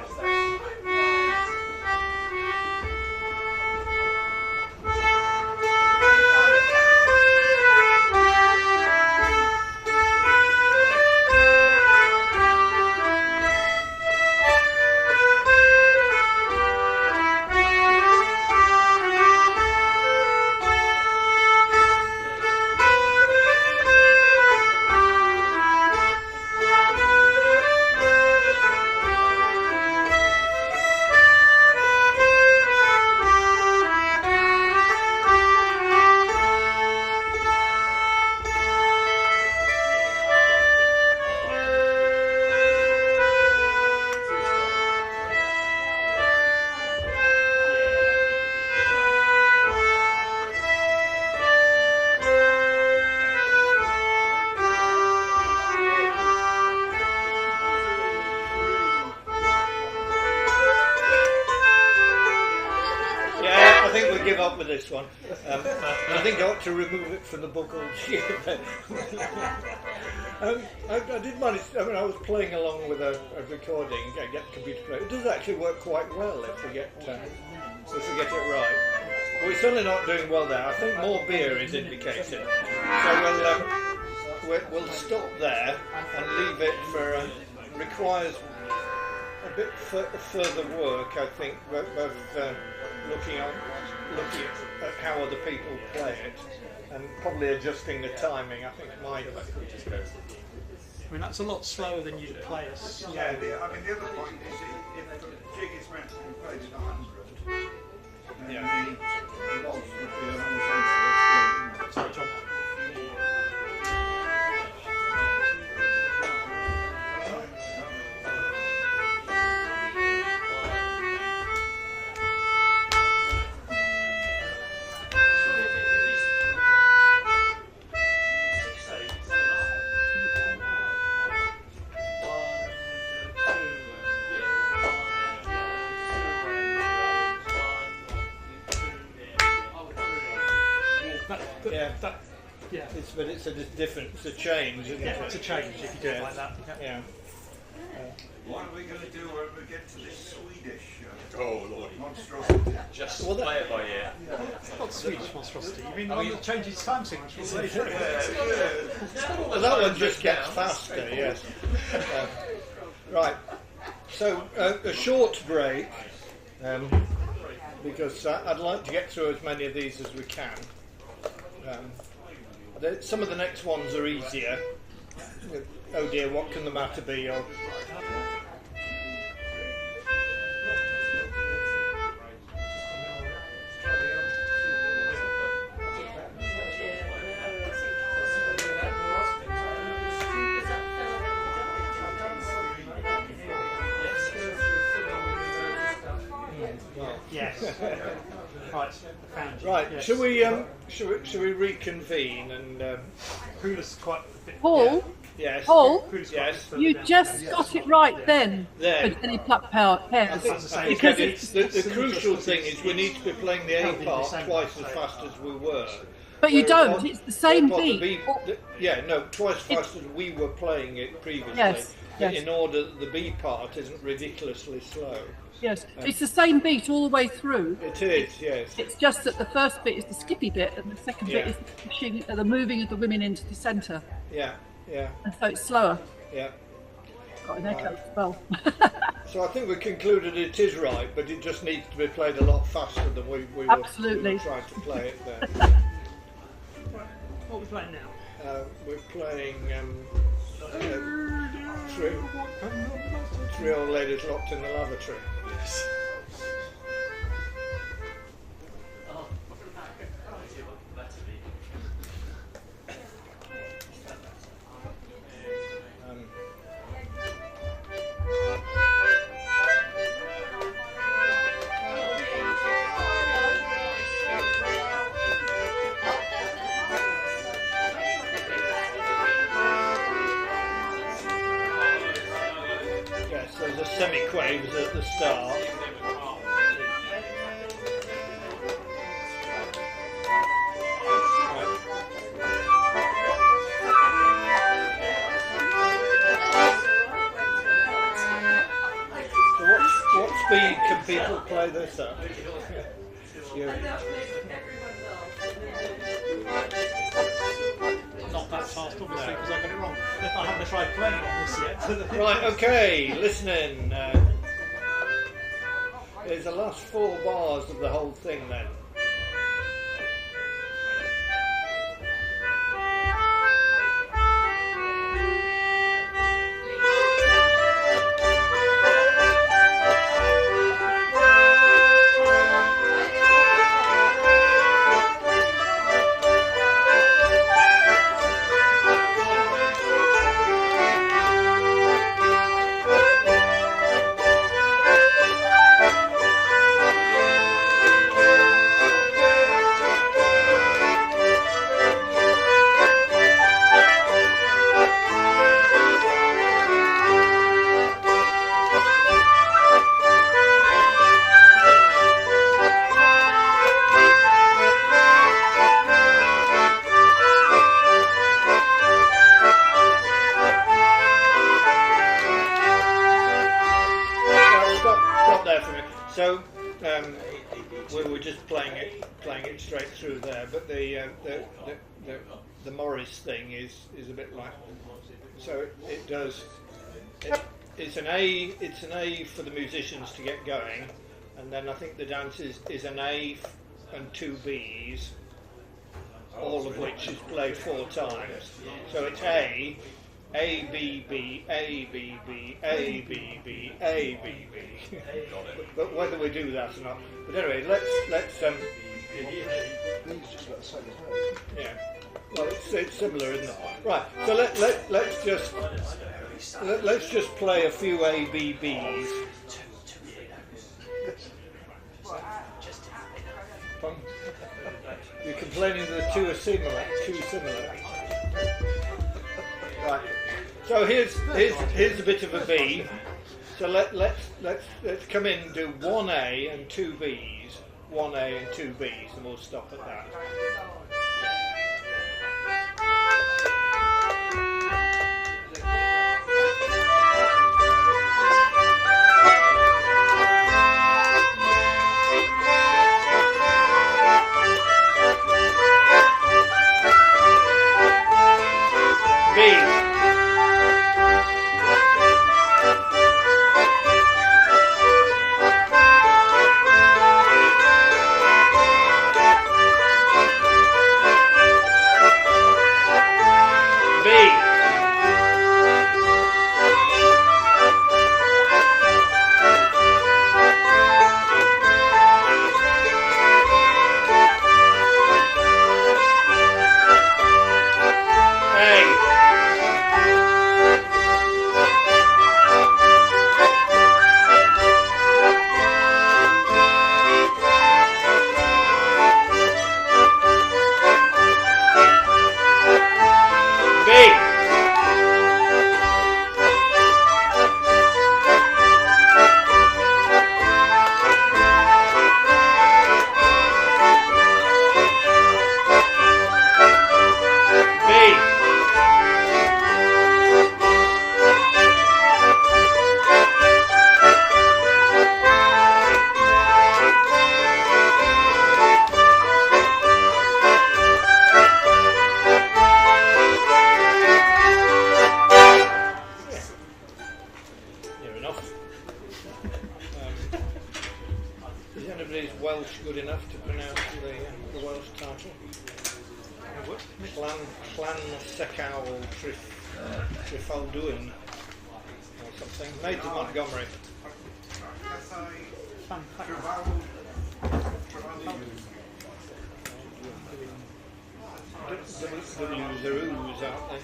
I think we'll give up with this one. I think I ought to remove it from the book altogether. I did manage. I mean, I was playing along with a recording. I get the computer play. It does actually work quite well if we get it right. But we're certainly not doing well there. I think more beer is indicated. So we'll stop there and leave it for requires a bit further work. I think both looking at how other people play it and probably adjusting the timing. I think might just go. I mean, that's a lot slower than you'd play a slow. Yeah, the other point is if the jig is meant to be played at 100, then the waltz would be a more sensible. Sorry, John. But it's a different, it's a change, isn't it? It's a change if you do it like that. Yeah. What are we going to do when we get to this Swedish Oh lord. monstrosity? Just Well, play it by ear. Not Swedish monstrosity. You mean the one that changes time signatures? Well, that one just gets faster, yes. Right. So a short break, because I'd like to get through as many of these as we can. Some of the next ones are easier. Oh dear, what can the matter be? Or Yes. Right. Found you. Right. Yes. Should we reconvene and? Poola's quite a bit. Paul, Yes. Paul, Poola's Yes. quite a bit you further just down. got it right then. Then. For any pluck power I pairs. think, Because I think it's- the crucial thing is we need to be playing the A part twice as fast as we were. But you Whereas don't. on- It's the same on the beat. Yeah, no, twice as fast as we were playing it previously. Yes, But yes. in order that the B part isn't ridiculously slow. Yes, it's the same beat all the way through. It is, yes. It's just that the first bit is the skippy bit, and the second bit Yeah. is the pushing, the moving of the women into the centre, Yeah, yeah, and so it's slower. yeah. Got an echo as well. So I think we concluded it is right, but it just needs to be played a lot faster than we were Absolutely. trying to play it then. What are we playing now? We're playing three old ladies locked in the lavatory. Yes. Oh, that's a big. Um, yes, there's a semi-quaves at the start. So what speed can people play this at? Yeah. Not that fast, obviously, because I got it wrong. I haven't tried playing on this yet. Right, okay, listening. There's the last 4 bars of the whole thing then. Stop there for a minute. So we were just playing it straight through there, but the Morris thing is a bit like, so it does. It's an A for the musicians to get going, and then I think the dance is an A and 2 Bs, all of which is played 4 times. So it's A B B A B B A B B A B B. But whether we do that or not. But anyway, let's B's just about the same as well. yeah. Well, it's similar, isn't it? Right. So let's just play a few A B Bs. You're complaining that the 2 are similar. Right. So here's a bit of a B. So let's come in and do 1A and 2 Bs, 1A and 2 Bs, and we'll stop at that. B. anybody's Welsh good enough to pronounce the Welsh title? Clan Secawl Trifaldwyn or something. Maids of Montgomery. W's, aren't they?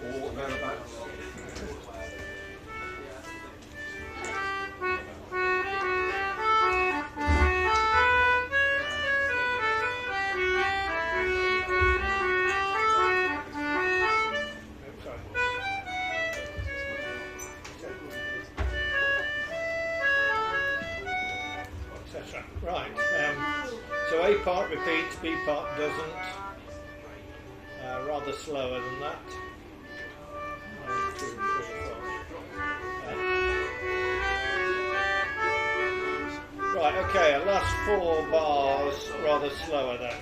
Or thereabouts. Right, so A part repeats, B part doesn't. Rather slower than that. 1, 2, 3, 4. Right, okay, last 4 bars rather slower then.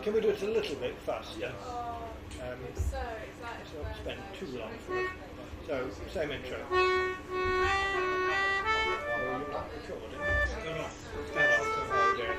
Can we do it a little bit faster? So I'll spend too long for it. So, same intro. Oh, you're not recording? No. Oh dear.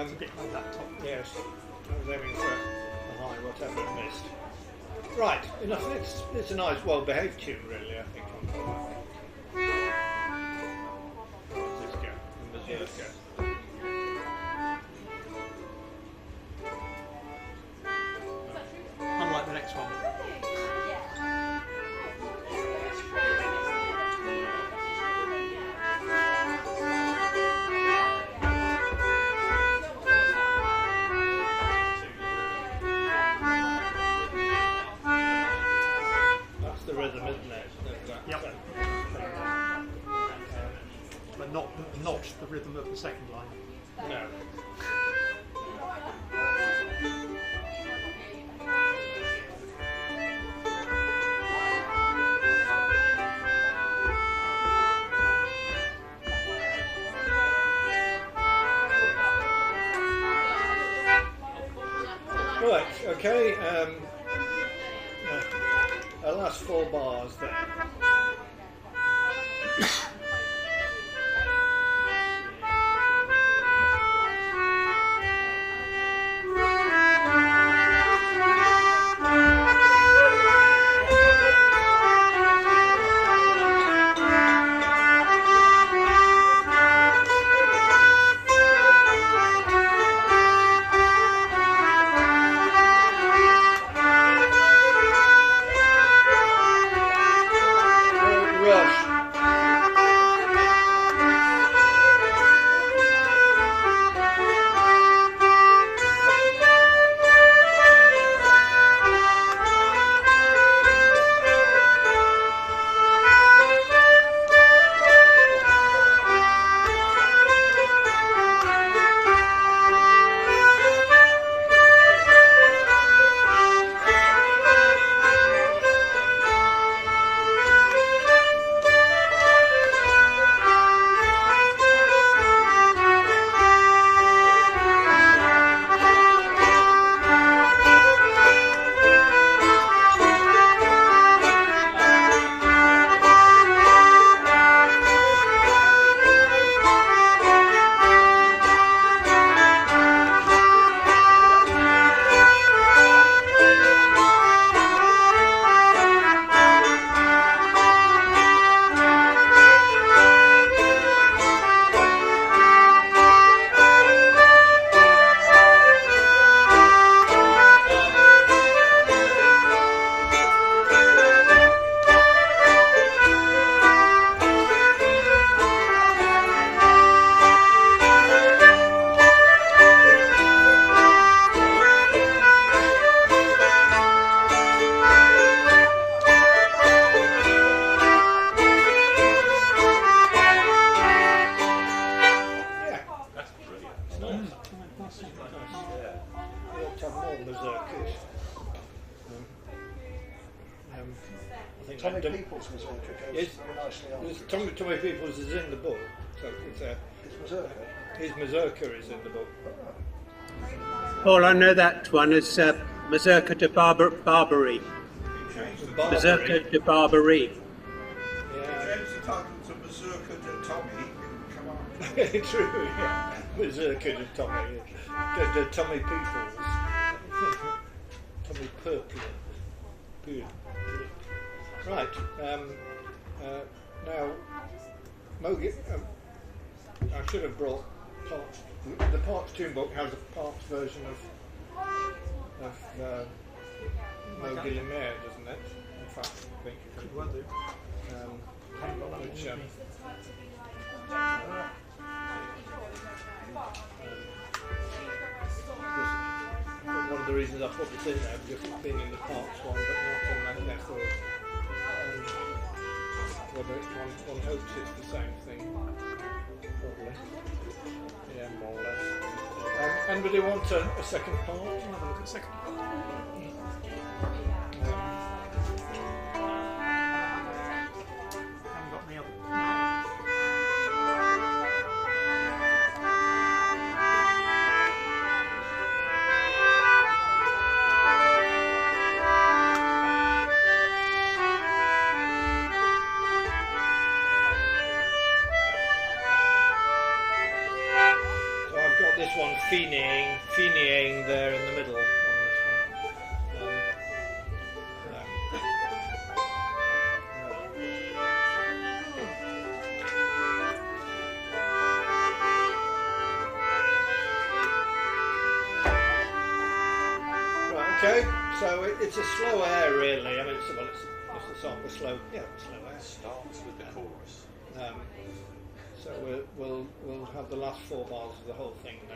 It's a bit like that top. Yes, I was aiming for a high, whatever it missed. Right, enough. It's a nice, well-behaved tune, really. I think. Where does this go? Mazurka. Unlike the next one. That's the rhythm, isn't it? Yep. But not the rhythm of the second line. No. Right, okay, our last 4 bars then. Rush. I think Tommy that Peoples' Mazurka goes Yes. very nicely on. There's Tommy Peoples is in the book, so it's It's Mazurka. his Mazurka is in the book. Paul, I know that one is Mazurka de Barbary. Mazurka de Barbary. Yeah, Change the title to Mazurka de Tommy. Come on. true. Yeah. Mazurka de Tommy, de Tommy Peoples, Tommy Purple. Good. Right. Now, Mogi, I should have brought Parks. The Parks tune book has a Parks version of Mogi Lemire, doesn't it? In fact, I think it Could well do. which one of the reasons I put this in there, because it's been in the Parks one, but not in that method. Whether it's one hopes it's the same thing, probably. Yeah, more or less. Anybody want a second part? I'll have a look at the second part. Haven't got any other. So I've got this one, feenying there in the middle on this one. Right, okay, so it's a slow air really. I mean, it's a song, a slow air. Starts with the chorus. So we'll have the last 4 bars of the whole thing now.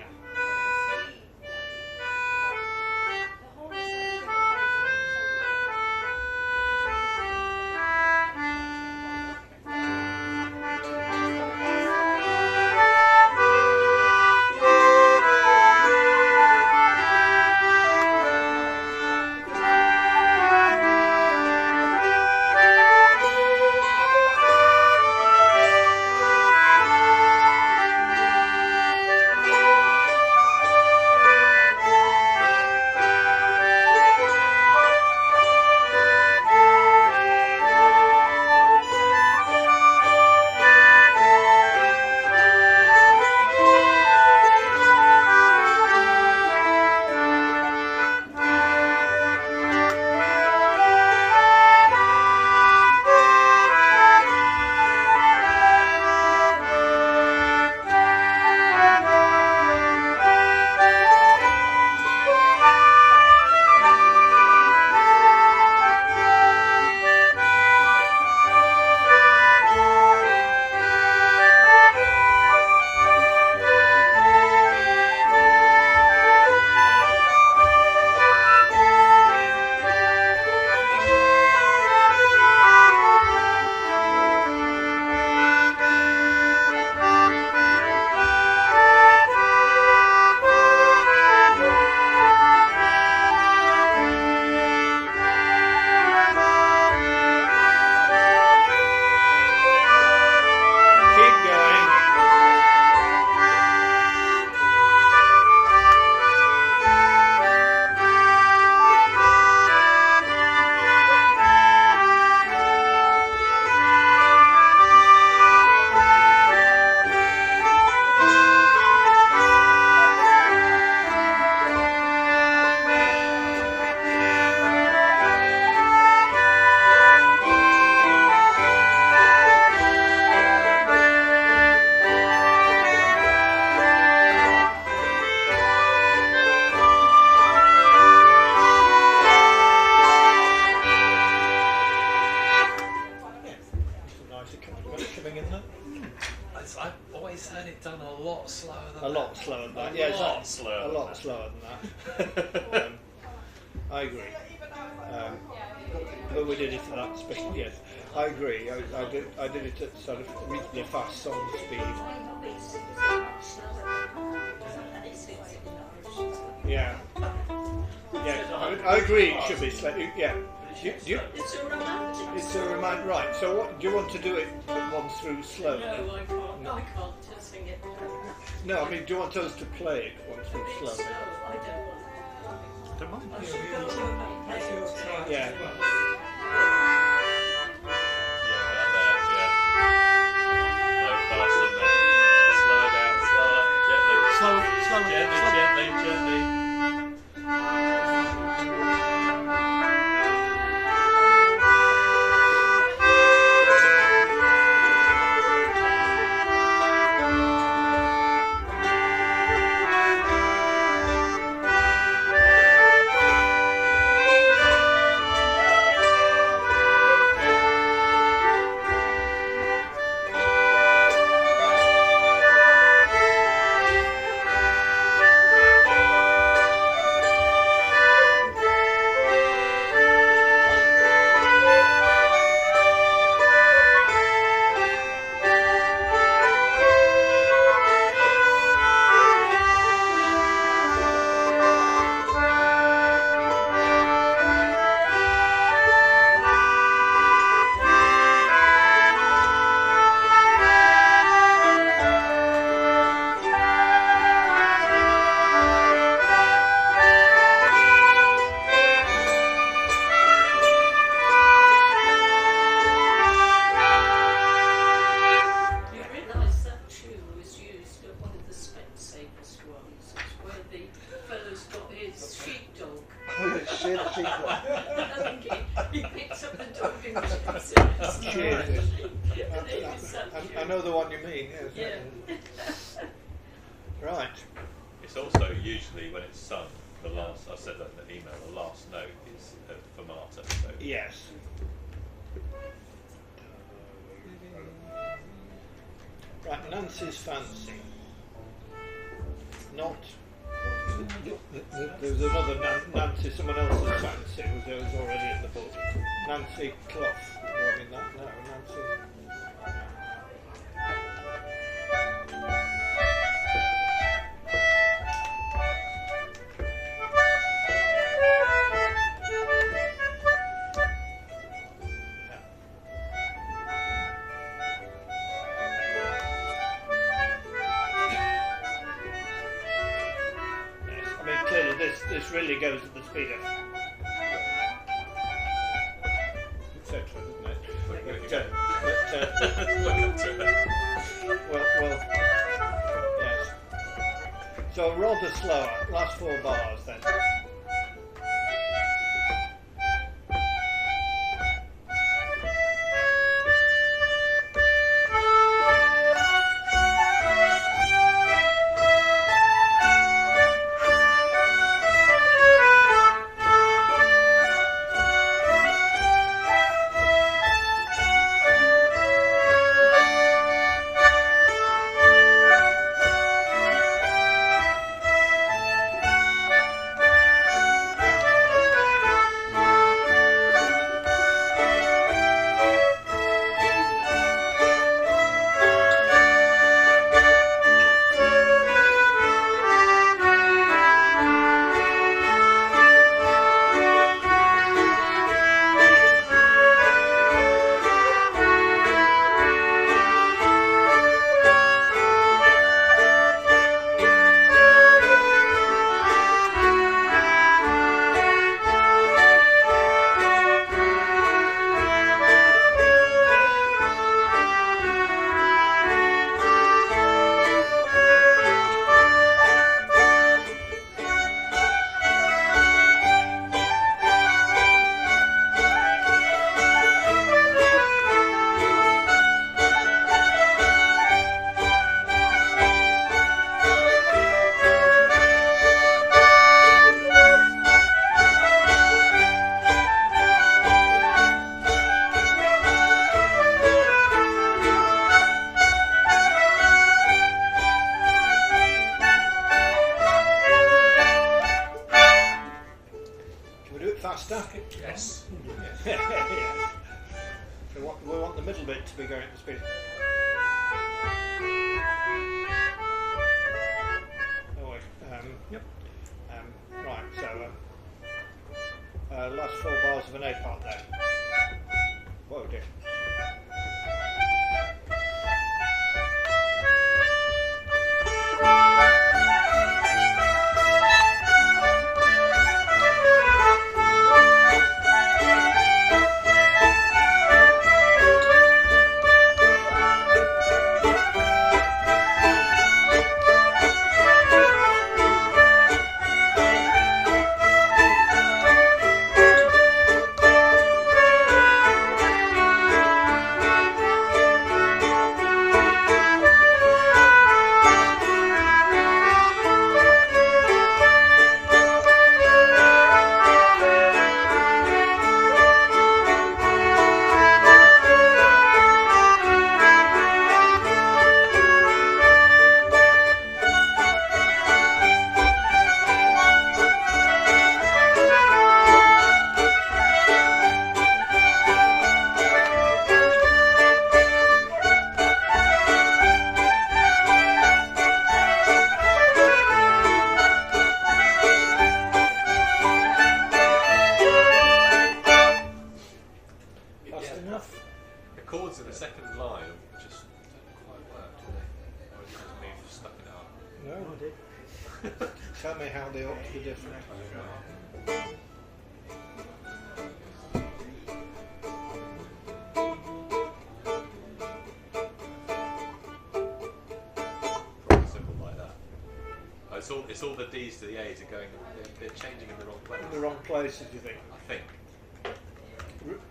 I've always heard it done a lot slower than A lot slower than that. Yeah, A lot slower slower than that. I agree. But we did it at that speed. Yes, I agree. I did it at sort of reasonably fast song speed. Yeah. Yeah, I agree. It should be slightly. Yeah. It's a romantic. It's a romantic. Right. So, what do you want to do it one through slowly? No, I can't. No. I can't just sing it. No, I mean, do you want us to play it one through No, slowly? I don't want. Don't mind. I should go home and play it. Yeah. Gently. see the secret. I think he picks up the dog and shoots it. Cheers. Yeah. I know the one you mean. Yes. Yeah. Right. It's also usually when it's sung, the last, I said that in the email, the last note is fermata. So Yes. Right, Nancy's fancy. Not. There's another Nancy, someone else's fancy was already in the book. Nancy Clough. I mean that? No, Nancy. This really goes at the speed of etc., doesn't it? Well, yes. So rather slower. Last 4 bars then. Yes. Yes. So we want the middle bit to be going at the speed. Oh wait. Yep. Right. So last 4 bars of an A part then. Whoa dear. chords in the second line just don't quite work, do they? Or is it just me stuck it up? No, I did. Tell me how they ought to be different. Simple like that. notice all the D's to the A's are going, they're changing in the wrong place. In the wrong places, you think? I think.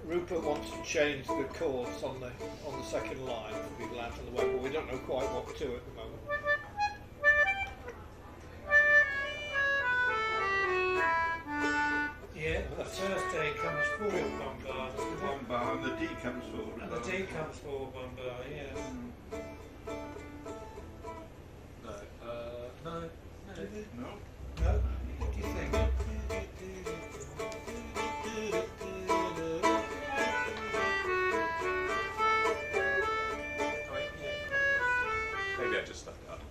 Rupert wants to change the chords on the second line for people out on the web, but we don't know quite what to at the moment. Yeah, the first A comes forward one bar, One bar and the D comes forward. and the D comes forward one bar, yeah. No. No. No. No? What do you think? Maybe I just stuffed it up.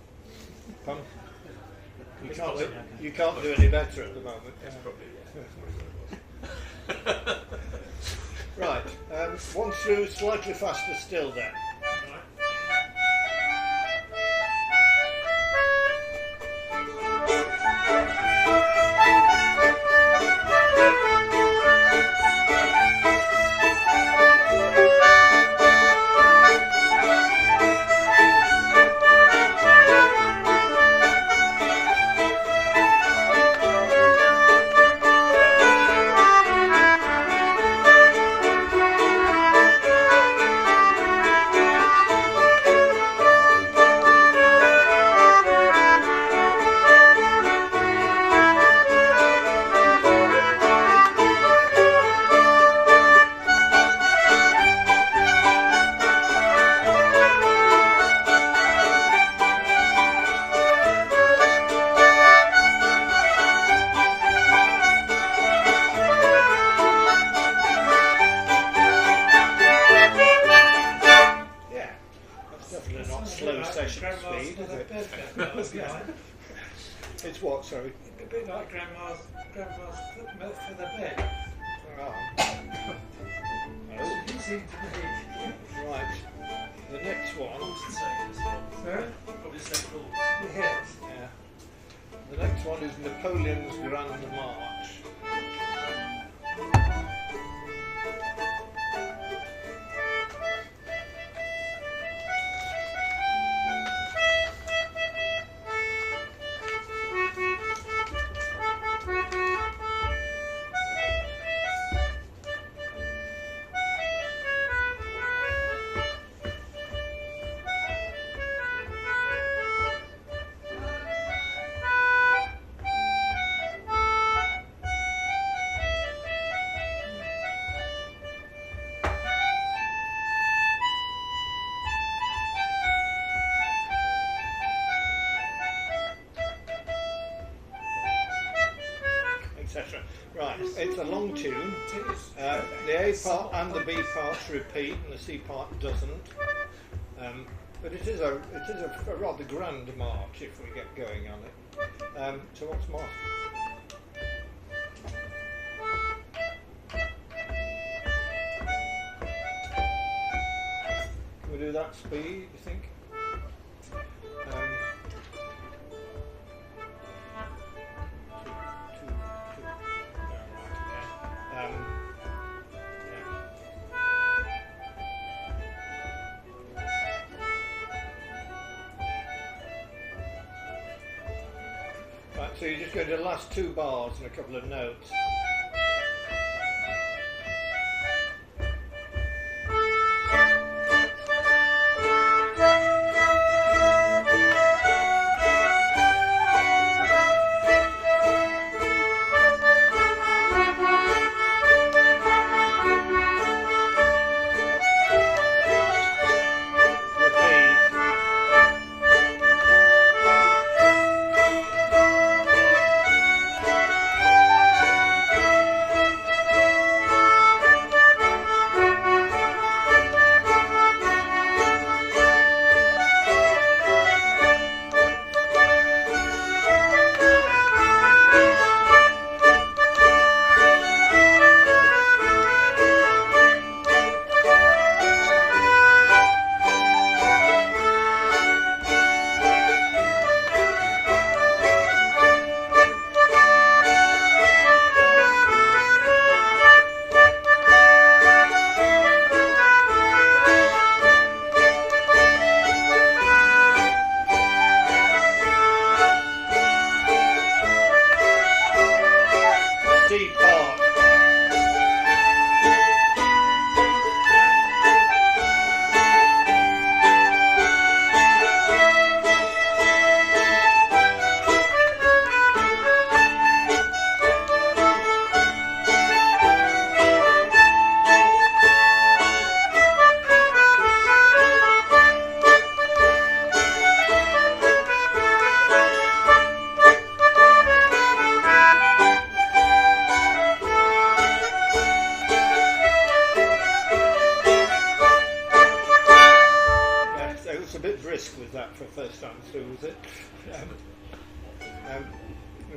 Pardon? You can't do any better at the moment. That's probably Right, one through, slightly faster still then. It's what, sorry? A bit like Grandma's foot milk for the bed. Oh. You seem to be. Right. The next one. Sorry? Probably the same chords. Yes. Yeah. The next one is Napoleon's Grand March. Right, it's a long tune. The A part and the B parts repeat, and the C part doesn't. But it is a rather grand march if we get going on it. So what's Mark? Can we do that speed? You think? So you're just going to do the last two bars and a couple of notes.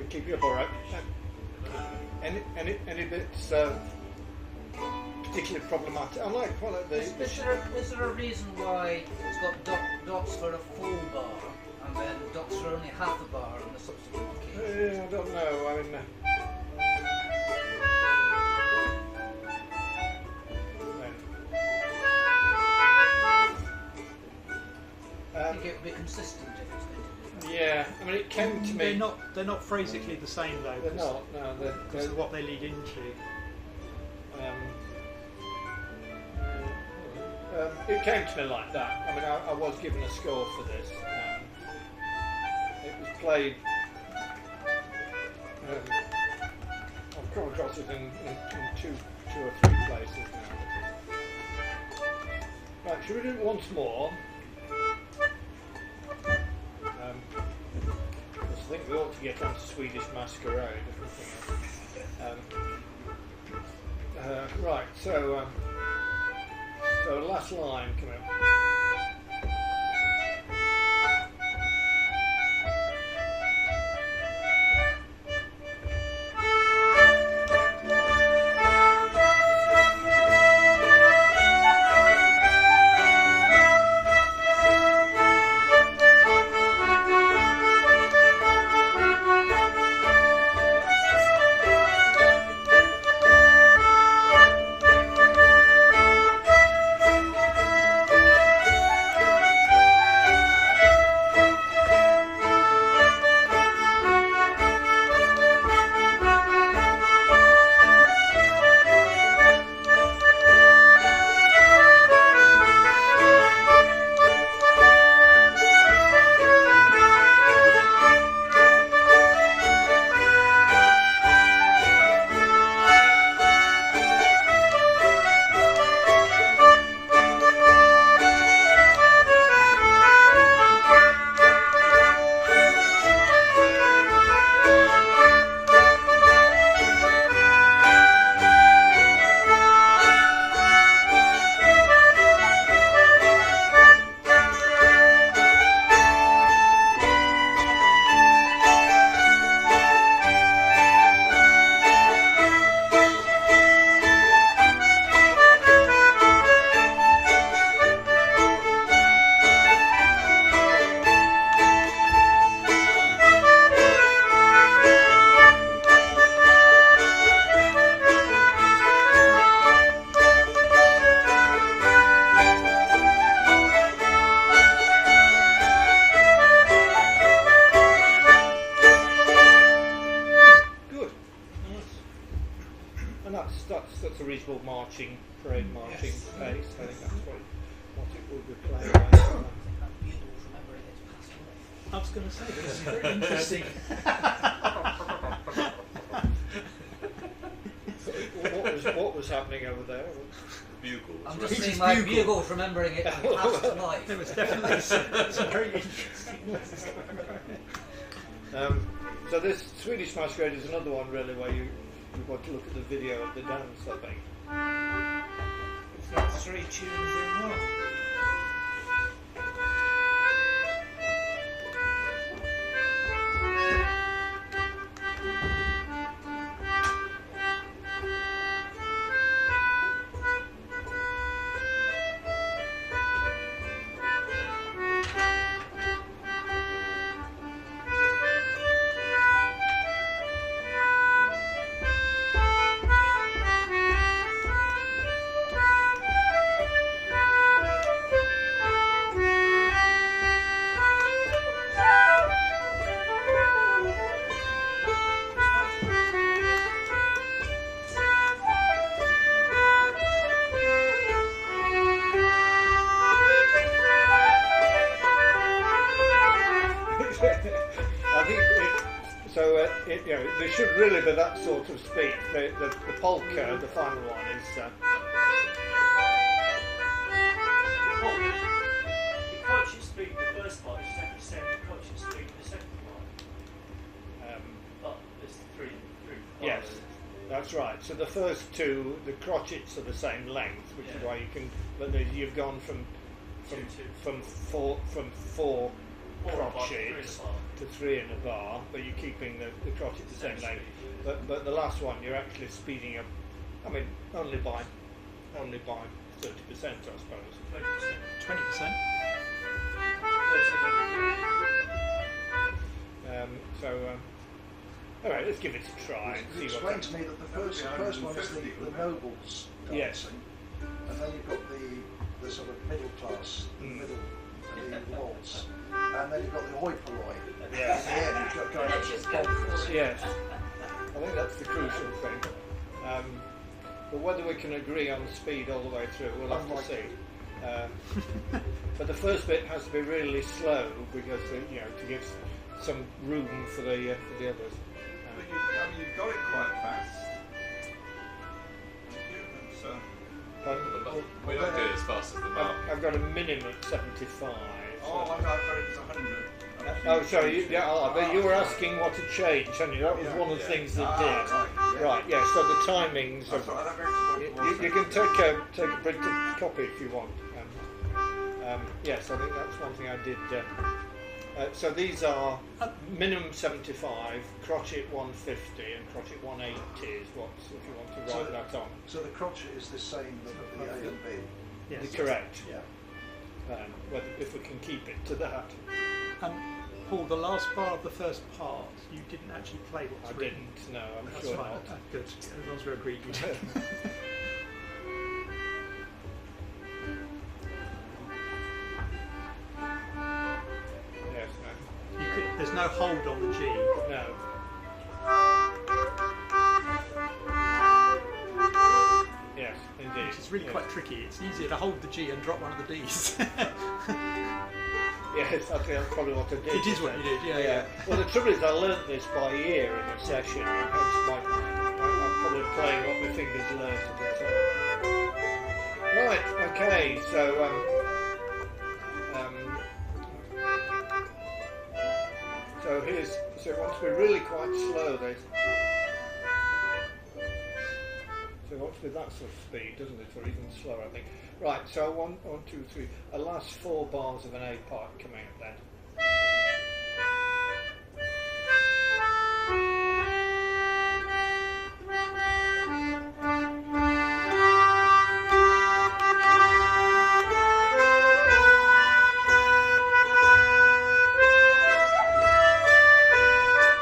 keep you up all right. Any bits particularly problematic? I like quite like the. Is there a reason why it's got dots for a full bar and then dots for only half a bar in the subsequent key? I don't know. I mean. I think it would be consistent if it's going to be. Yeah, I mean, it came to me. They're not phrasically the same though. They're not. No, because of what they lead into. It came to me like that. I mean, I was given a score for this. It was played. I've come across it in two or three places now. Right, should we do it once more? I think we ought to get on to Swedish Masquerade, if nothing else. Right, so last line, come on. That's a reasonable marching, parade marching pace. I think that's what it will be playing like. I was going to say, this is very interesting. What was happening over there? Bugles. I'm just seeing my bugles, remembering it from past life. There was definitely some very interesting. So this Swedish Masquerade is another one really where you've got to look at the video of the dance, I think. It's got 3 tunes in one. There should really be that sort of speed. The polka, the final one, is. The crotchet speed, the first part is 10%, the crotchet speed, the second part. But there's three. Yes, that's right. So the first two, the crotchets are the same length, which is why you can. But you've gone from 4 crotchets to 3 in a bar, but you're keeping the crotchet the same length. But the last one, you're actually speeding up. I mean, only by 30%, I suppose. 20%. All right, let's give it a try and You see what explained to me that the first one is the nobles dancing, Yes. and then you've got the sort of middle class, the waltz, and then you've got the hoi polloi. Yes. And then you've got going up to the bonkers. Yes, I think that's the crucial thing. But whether we can agree on speed all the way through, we'll have to see. But the first bit has to be really slow because to give some room for the others. But you've got it quite fast. So, We don't do it as fast as the mark. I've got a minimum of 75. I've got it as 100. Oh, sorry. But you were asking what had changed, hadn't you? That was one of the things that did. Right. Yeah. So the timings. You can take a printed copy if you want. Yes, I think that's one thing I did. So these are minimum 75, crotchet 150, and crotchet 180 is what's if you want to write that on. So the crotchet is the same as the A and B. Yes. Correct. Yeah. If we can keep it to that. Paul, the last bar of the first part, you didn't actually play what's I written. didn't. No, I'm That's sure fine. not. Good. As long as we're agreed. You did. Yes. There's no hold on the G. No. Yes, indeed. Which is really quite tricky. It's easier to hold the G and drop one of the Ds. Yes, I think that's probably what I did. It is what you did, yeah. Well, the trouble is I learnt this by ear in a session. I'm probably playing what my fingers learnt at the time. Right, okay, so so it wants to be really quite slow. So it wants to be that sort of speed, doesn't it, or even slower, I think. Right, so 1, 2, 3. The last 4 bars of an A part coming up then.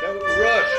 Don't rush.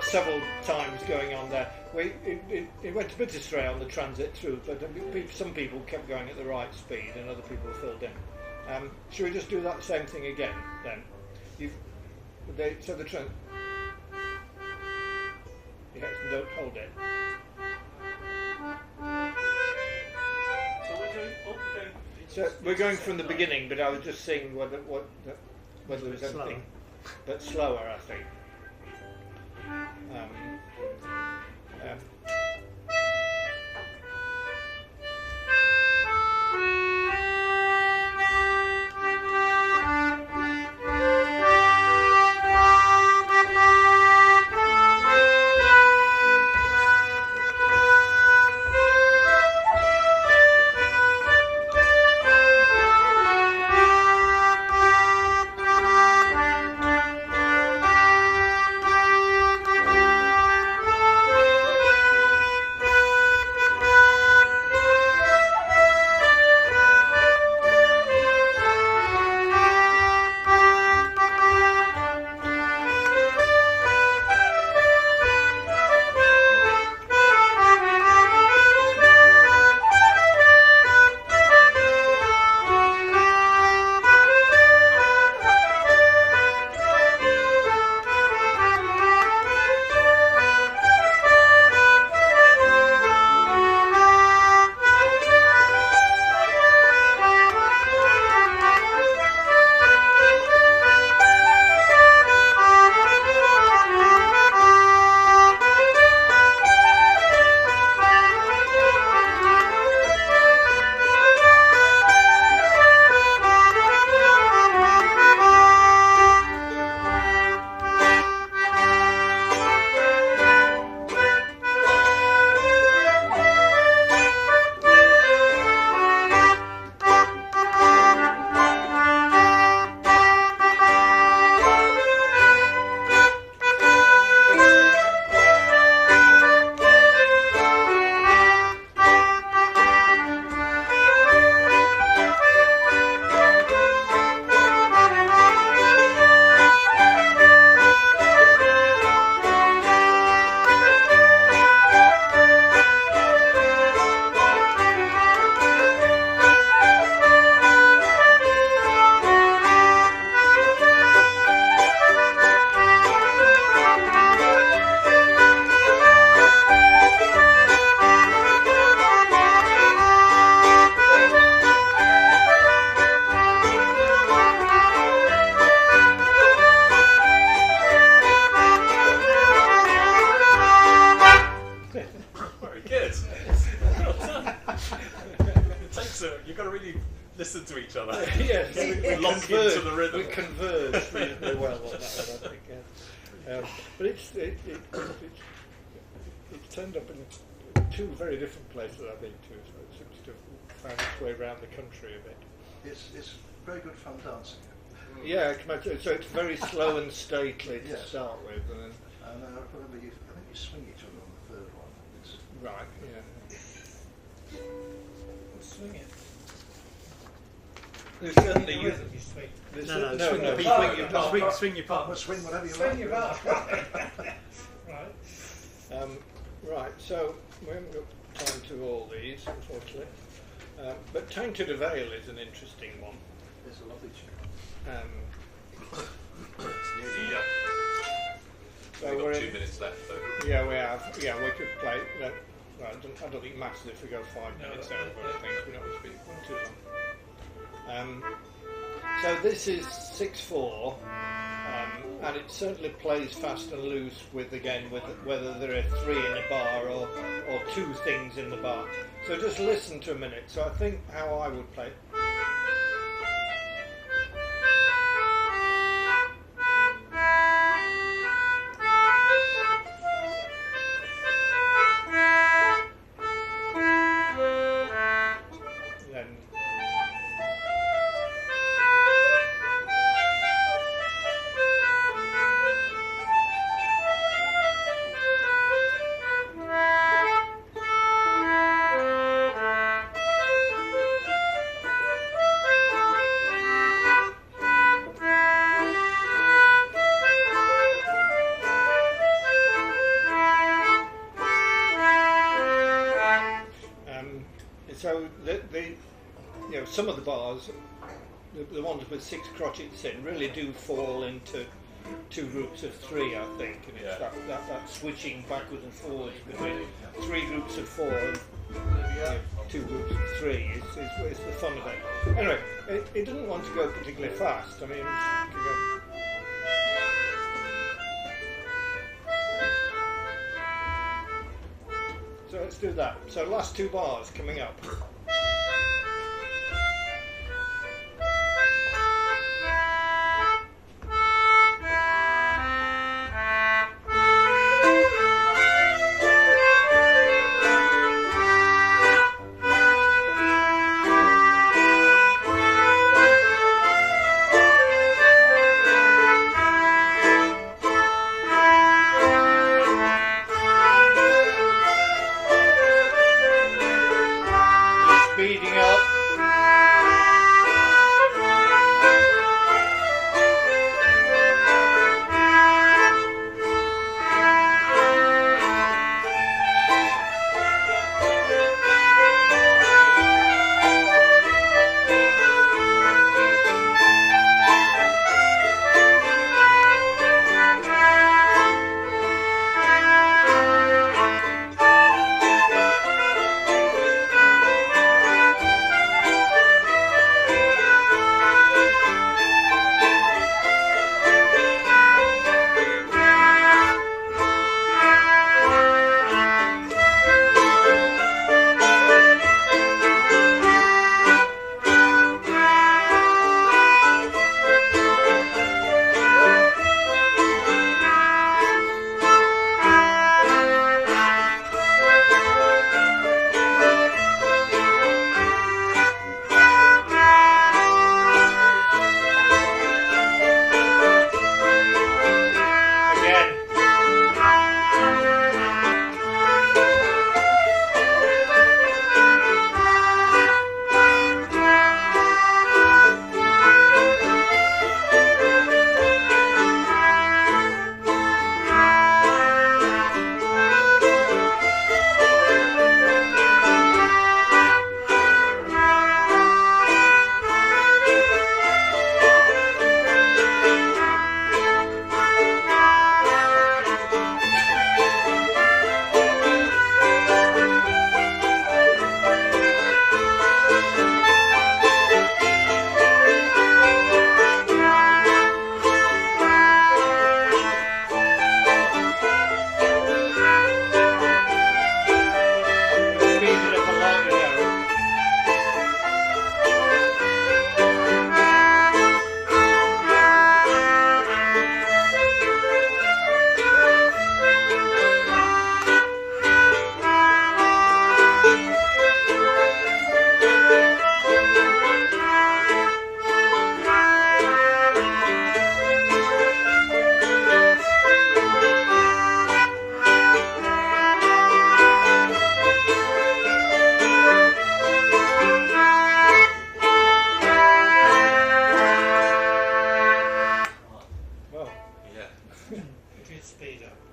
Several times going on there. It went a bit astray on the transit through, but some people kept going at the right speed and other people filled in. Should we just do that same thing again then? So the trend. Yes, don't hold it. So we're going from the beginning, but I was just seeing whether there was anything, but slower, I think. converged. into the rhythm. We converged reasonably well on that one, I think. Yeah. But it turned up in two very different places I've been to, so it seems to have found its way around the country a bit. It's very good fun dancing. Yeah, I can imagine. So it's very slow and stately to Yes. start with, and then And I remember I think you swing each other on the third one. It's, right, yeah. Swing it. There's certainly You swing. there's No, cer- no, swing your swing part. your part. Swing your part. well, swing whatever you Swing like. your bar. Right. Right, so we haven't got time to all these, unfortunately. But Tainted of Ale is an interesting one. It's a lovely tune. Nearly up. So We've we're got 2 in, minutes left though. yeah, we have. Yeah, we could play. Well, I don't think it matters if we go 5 minutes over. I think we don't want to be too long. So this is 6/4, and it certainly plays fast and loose with whether there are 3 in a bar or 2 things in the bar. So just listen to a minute. So I think how I would play. Then so some of the bars, the ones with 6 crotchets in, really do fall into 2 groups of 3, I think, and it's that switching backwards and forwards between 3 groups of 4 and 2 groups of 3 is the fun of it. Anyway, it doesn't want to go particularly fast. I mean, it can go. So let's do that. So last 2 bars coming up.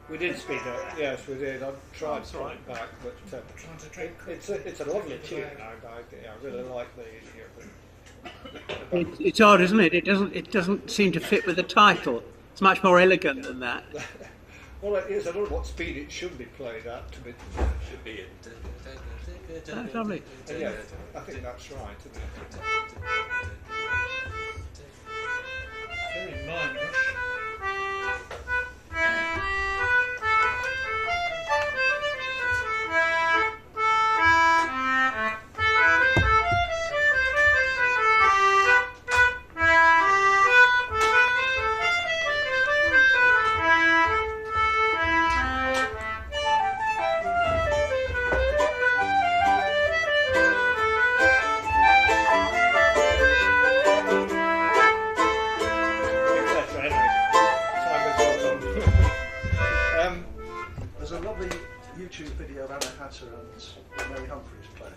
We did speed up, yes, we did. I tried to run it back, but it's a lovely tune. I really like the. It's odd, isn't it? It doesn't seem to fit with the title. It's much more elegant than that. Well, it is. I don't know what speed it should be played at. Should be it. That's lovely. Yeah, I think that's right, isn't it? Very minorish.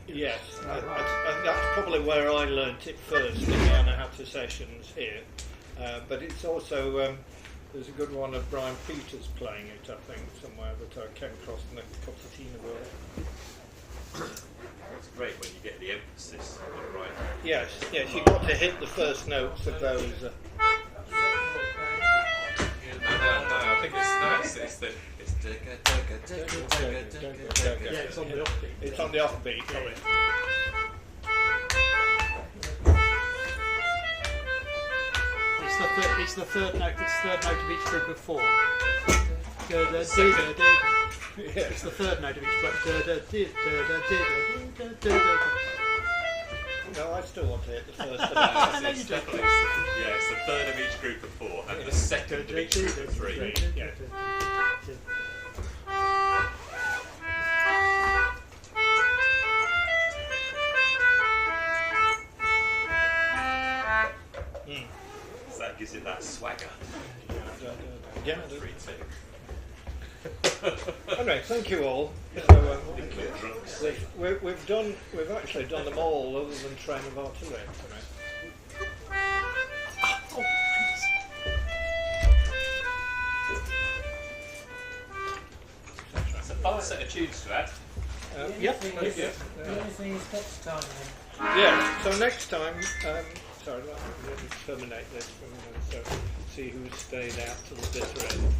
Yes, and that's probably where I learnt it first in the Anna Hatter sessions here. But it's also there's a good one of Brian Peters playing it, I think, somewhere that I came across in the concertina world. It's great when you get the emphasis right. Yes, you've got to hit the first notes of those. No, I think it's the. Yeah, it's on the offbeat. It's on the offbeat, sorry. It's the third note. It's the third note of each group of four. It's the third note of each group. No, I still want to hit the first of It's definitely, it's the third of each group of four and the second of each group of three. Yeah. So that gives it that swagger. Yeah. Three, Anyway, thank you all. So, we've actually done them all other than Train of Artillery tonight. It's a fun set of tunes to add. Yep. The only thing is next time then. Yeah, so next time, sorry, let me terminate this and see who's stayed out to the bitter end.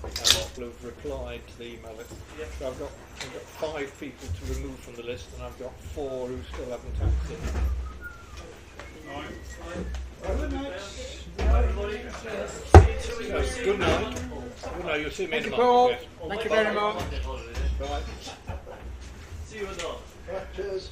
People have replied to the email. So I've got 5 people to remove from the list, and I've got 4 who still haven't answered. Good night. Good night. Good night. You'll see me in a Thank you, month. Paul. Yes. Thank you very much. Bye. See you or not. Cheers.